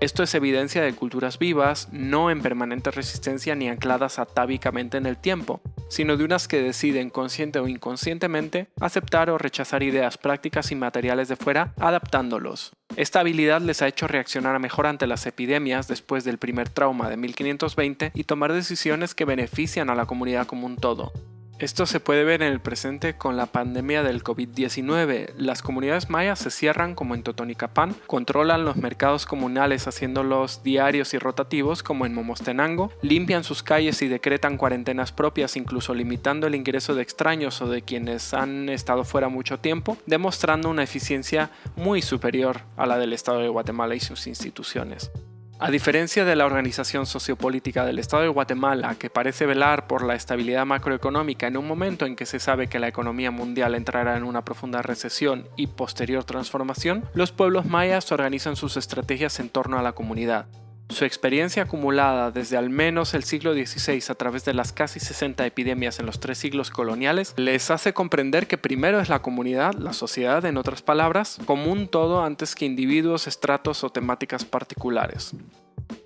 Esto es evidencia de culturas vivas, no en permanente resistencia ni ancladas atávicamente en el tiempo, sino de unas que deciden consciente o inconscientemente aceptar o rechazar ideas prácticas y materiales de fuera, adaptándolos. Esta habilidad les ha hecho reaccionar mejor ante las epidemias después del primer trauma de 1520 y tomar decisiones que benefician a la comunidad como un todo. Esto se puede ver en el presente con la pandemia del COVID-19. Las comunidades mayas se cierran como en Totonicapán, controlan los mercados comunales haciéndolos diarios y rotativos como en Momostenango, limpian sus calles y decretan cuarentenas propias, incluso limitando el ingreso de extraños o de quienes han estado fuera mucho tiempo, demostrando una eficiencia muy superior a la del Estado de Guatemala y sus instituciones. A diferencia de la organización sociopolítica del Estado de Guatemala, que parece velar por la estabilidad macroeconómica en un momento en que se sabe que la economía mundial entrará en una profunda recesión y posterior transformación, los pueblos mayas organizan sus estrategias en torno a la comunidad. Su experiencia acumulada desde al menos el siglo XVI a través de las casi 60 epidemias en los 3 siglos coloniales les hace comprender que primero es la comunidad, la sociedad en otras palabras, como un todo antes que individuos, estratos o temáticas particulares.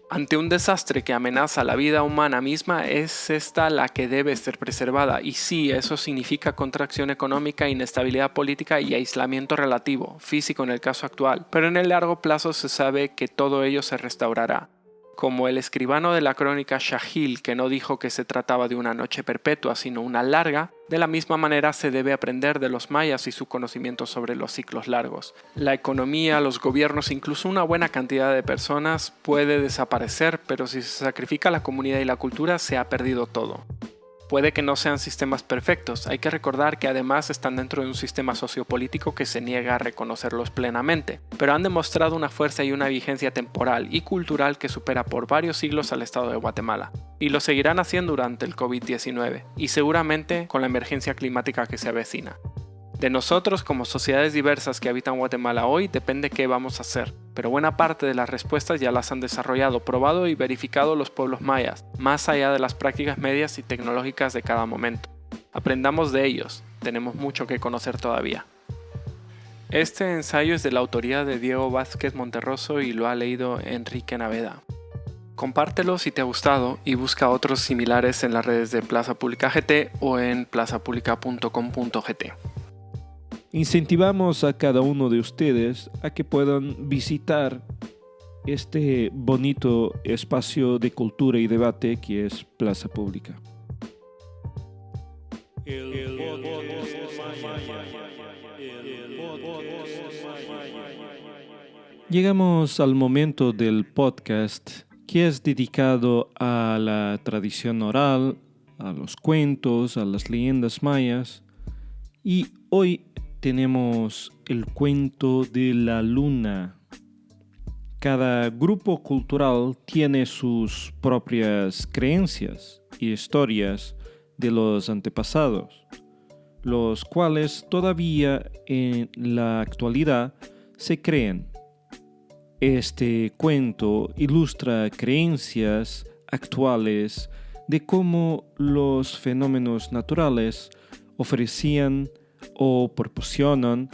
Ante un desastre que amenaza la vida humana misma, es esta la que debe ser preservada, y sí, eso significa contracción económica, inestabilidad política y aislamiento relativo, físico en el caso actual, pero en el largo plazo se sabe que todo ello se restaurará. Como el escribano de la crónica Shahil, que no dijo que se trataba de una noche perpetua, sino una larga, de la misma manera se debe aprender de los mayas y su conocimiento sobre los ciclos largos. La economía, los gobiernos, incluso una buena cantidad de personas puede desaparecer, pero si se sacrifica la comunidad y la cultura, se ha perdido todo. Puede que no sean sistemas perfectos, hay que recordar que además están dentro de un sistema sociopolítico que se niega a reconocerlos plenamente, pero han demostrado una fuerza y una vigencia temporal y cultural que supera por varios siglos al Estado de Guatemala, y lo seguirán haciendo durante el COVID-19, y seguramente con la emergencia climática que se avecina. De nosotros como sociedades diversas que habitan Guatemala hoy depende qué vamos a hacer, pero buena parte de las respuestas ya las han desarrollado, probado y verificado los pueblos mayas, más allá de las prácticas medias y tecnológicas de cada momento. Aprendamos de ellos, tenemos mucho que conocer todavía. Este ensayo es de la autoría de Diego Vázquez Monterroso y lo ha leído Enrique Naveda. Compártelo si te ha gustado y busca otros similares en las redes de Plaza Pública GT o en plazapublica.com.gt. Incentivamos a cada uno de ustedes a que puedan visitar este bonito espacio de cultura y debate que es Plaza Pública. Llegamos al momento del podcast que es dedicado a la tradición oral, a los cuentos, a las leyendas mayas, y hoy tenemos el cuento de la luna. Cada grupo cultural tiene sus propias creencias y historias de los antepasados, los cuales todavía en la actualidad se creen. Este cuento ilustra creencias actuales de cómo los fenómenos naturales ofrecían o proporcionan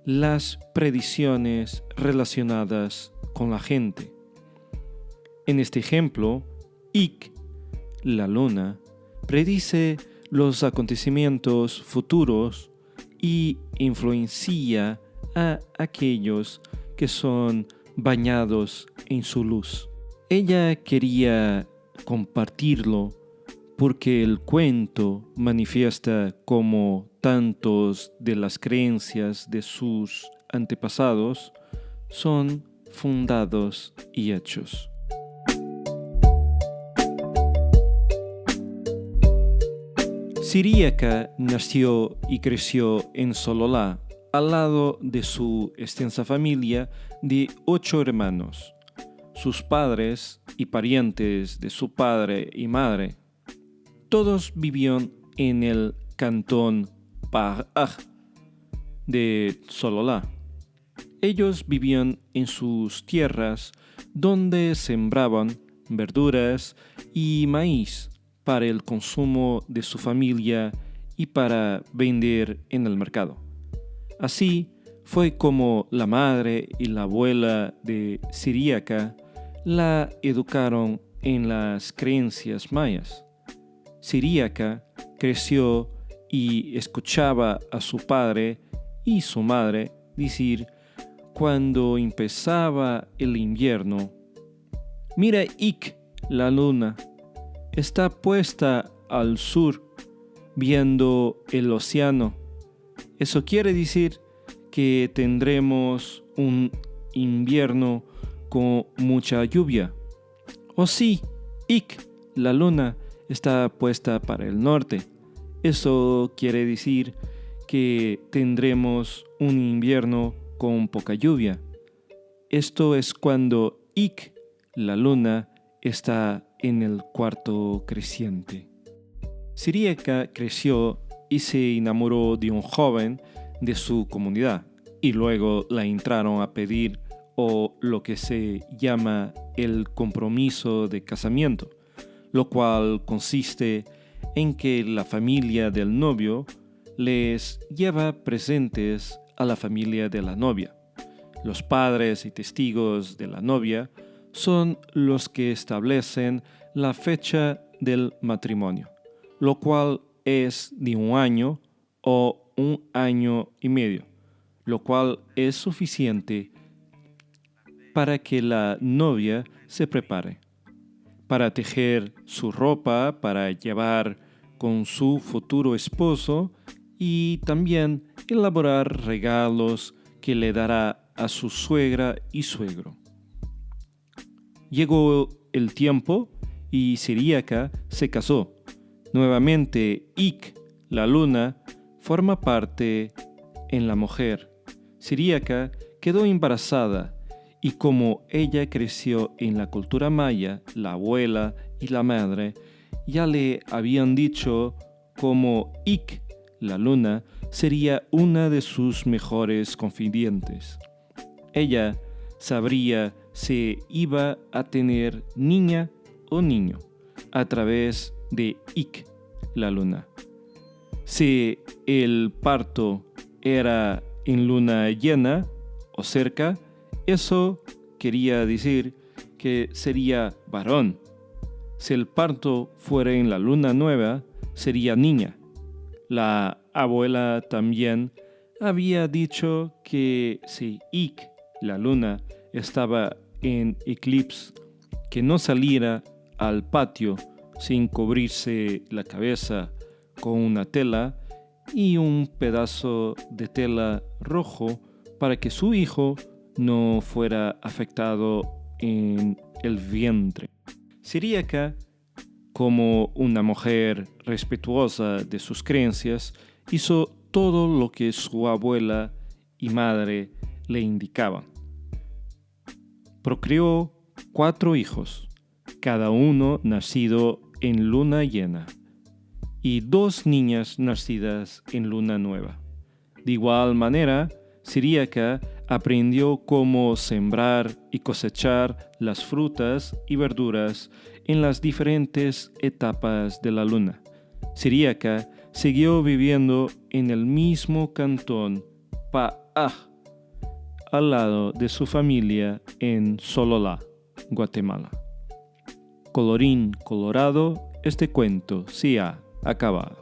las predicciones relacionadas con la gente. En este ejemplo, Ik, la luna, predice los acontecimientos futuros y influencia a aquellos que son bañados en su luz. Ella quería compartirlo porque el cuento manifiesta cómo tantos de las creencias de sus antepasados son fundados y hechos. Siríaca nació y creció en Sololá, al lado de su extensa familia de 8 hermanos, sus padres y parientes de su padre y madre. Todos vivían en el cantón Paraj de Sololá. Ellos vivían en sus tierras donde sembraban verduras y maíz para el consumo de su familia y para vender en el mercado. Así fue como la madre y la abuela de Siríaca la educaron en las creencias mayas. Siríaca creció y escuchaba a su padre y su madre decir cuando empezaba el invierno: «Mira, Ik, la luna, está puesta al sur, viendo el océano. Eso quiere decir que tendremos un invierno con mucha lluvia». «Oh sí, Ik, la luna, está puesta para el norte. Eso quiere decir que tendremos un invierno con poca lluvia. Esto es cuando Ik, la luna, está en el cuarto creciente». Siríaca creció y se enamoró de un joven de su comunidad y luego la entraron a pedir lo que se llama el compromiso de casamiento, lo cual consiste en que la familia del novio les lleva presentes a la familia de la novia. Los padres y testigos de la novia son los que establecen la fecha del matrimonio, lo cual es de 1 año o 1 año y medio, lo cual es suficiente para que la novia se prepare para tejer su ropa para llevar con su futuro esposo y también elaborar regalos que le dará a su suegra y suegro. Llegó el tiempo y Siríaca se casó. Nuevamente, Ik, la luna, forma parte en la mujer. Siríaca quedó embarazada y como ella creció en la cultura maya, la abuela y la madre ya le habían dicho como Ik, la luna, sería una de sus mejores confidentes. Ella sabría si iba a tener niña o niño a través de Ik, la luna. Si el parto era en luna llena o cerca, eso quería decir que sería varón. Si el parto fuera en la luna nueva, sería niña. La abuela también había dicho que si Ik, la luna, estaba en eclipse, que no saliera al patio sin cubrirse la cabeza con una tela y un pedazo de tela rojo para que su hijo no fuera afectado en el vientre. Siríaca, como una mujer respetuosa de sus creencias, hizo todo lo que su abuela y madre le indicaban. Procreó 4 hijos, cada uno nacido en luna llena, y 2 niñas nacidas en luna nueva. De igual manera, Siríaca aprendió cómo sembrar y cosechar las frutas y verduras en las diferentes etapas de la luna. Siríaca siguió viviendo en el mismo cantón Paraj, al lado de su familia en Sololá, Guatemala. Colorín colorado, este cuento se ha acabado.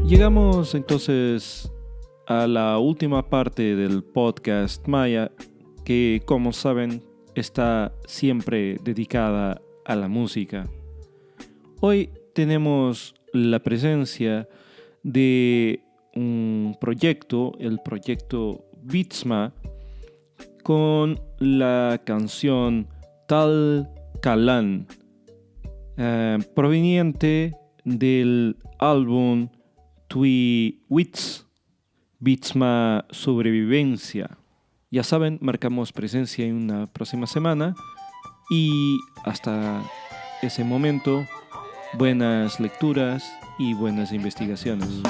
Llegamos entonces a la última parte del podcast Maya, que como saben está siempre dedicada a la música. Hoy tenemos la presencia de un proyecto, el proyecto Beatsma, con la canción Tal Kalan, proveniente del álbum Tui Wits, Beatsma Sobrevivencia. Ya saben, marcamos presencia en una próxima semana y hasta ese momento, buenas lecturas y buenas investigaciones.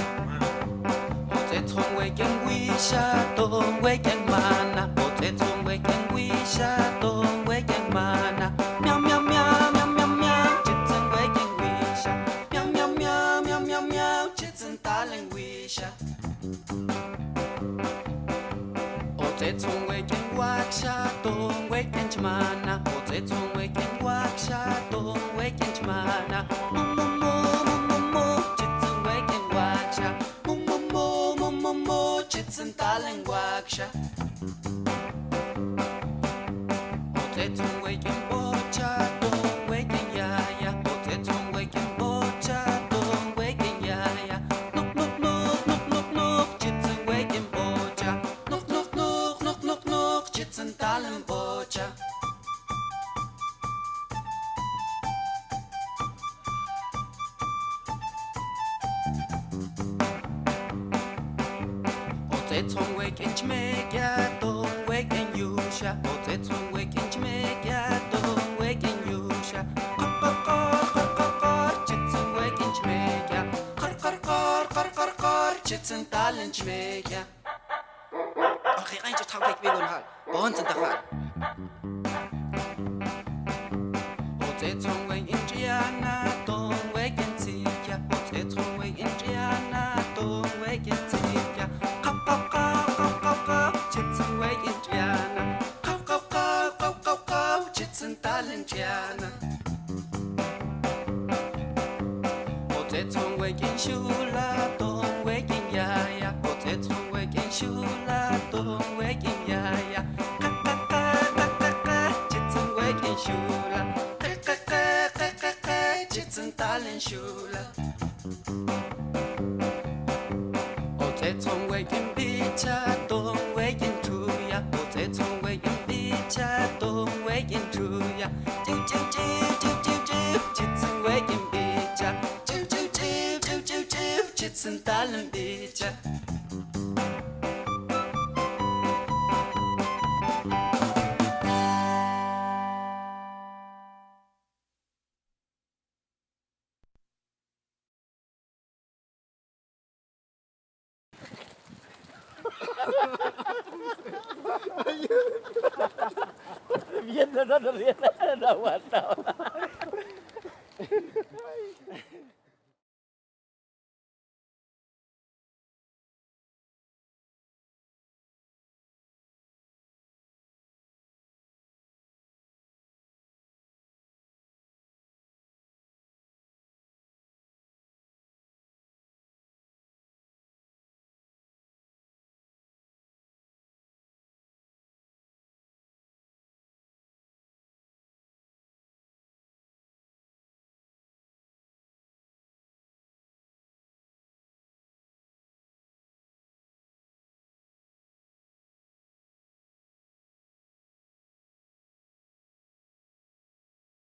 Viendo, no aguantaba.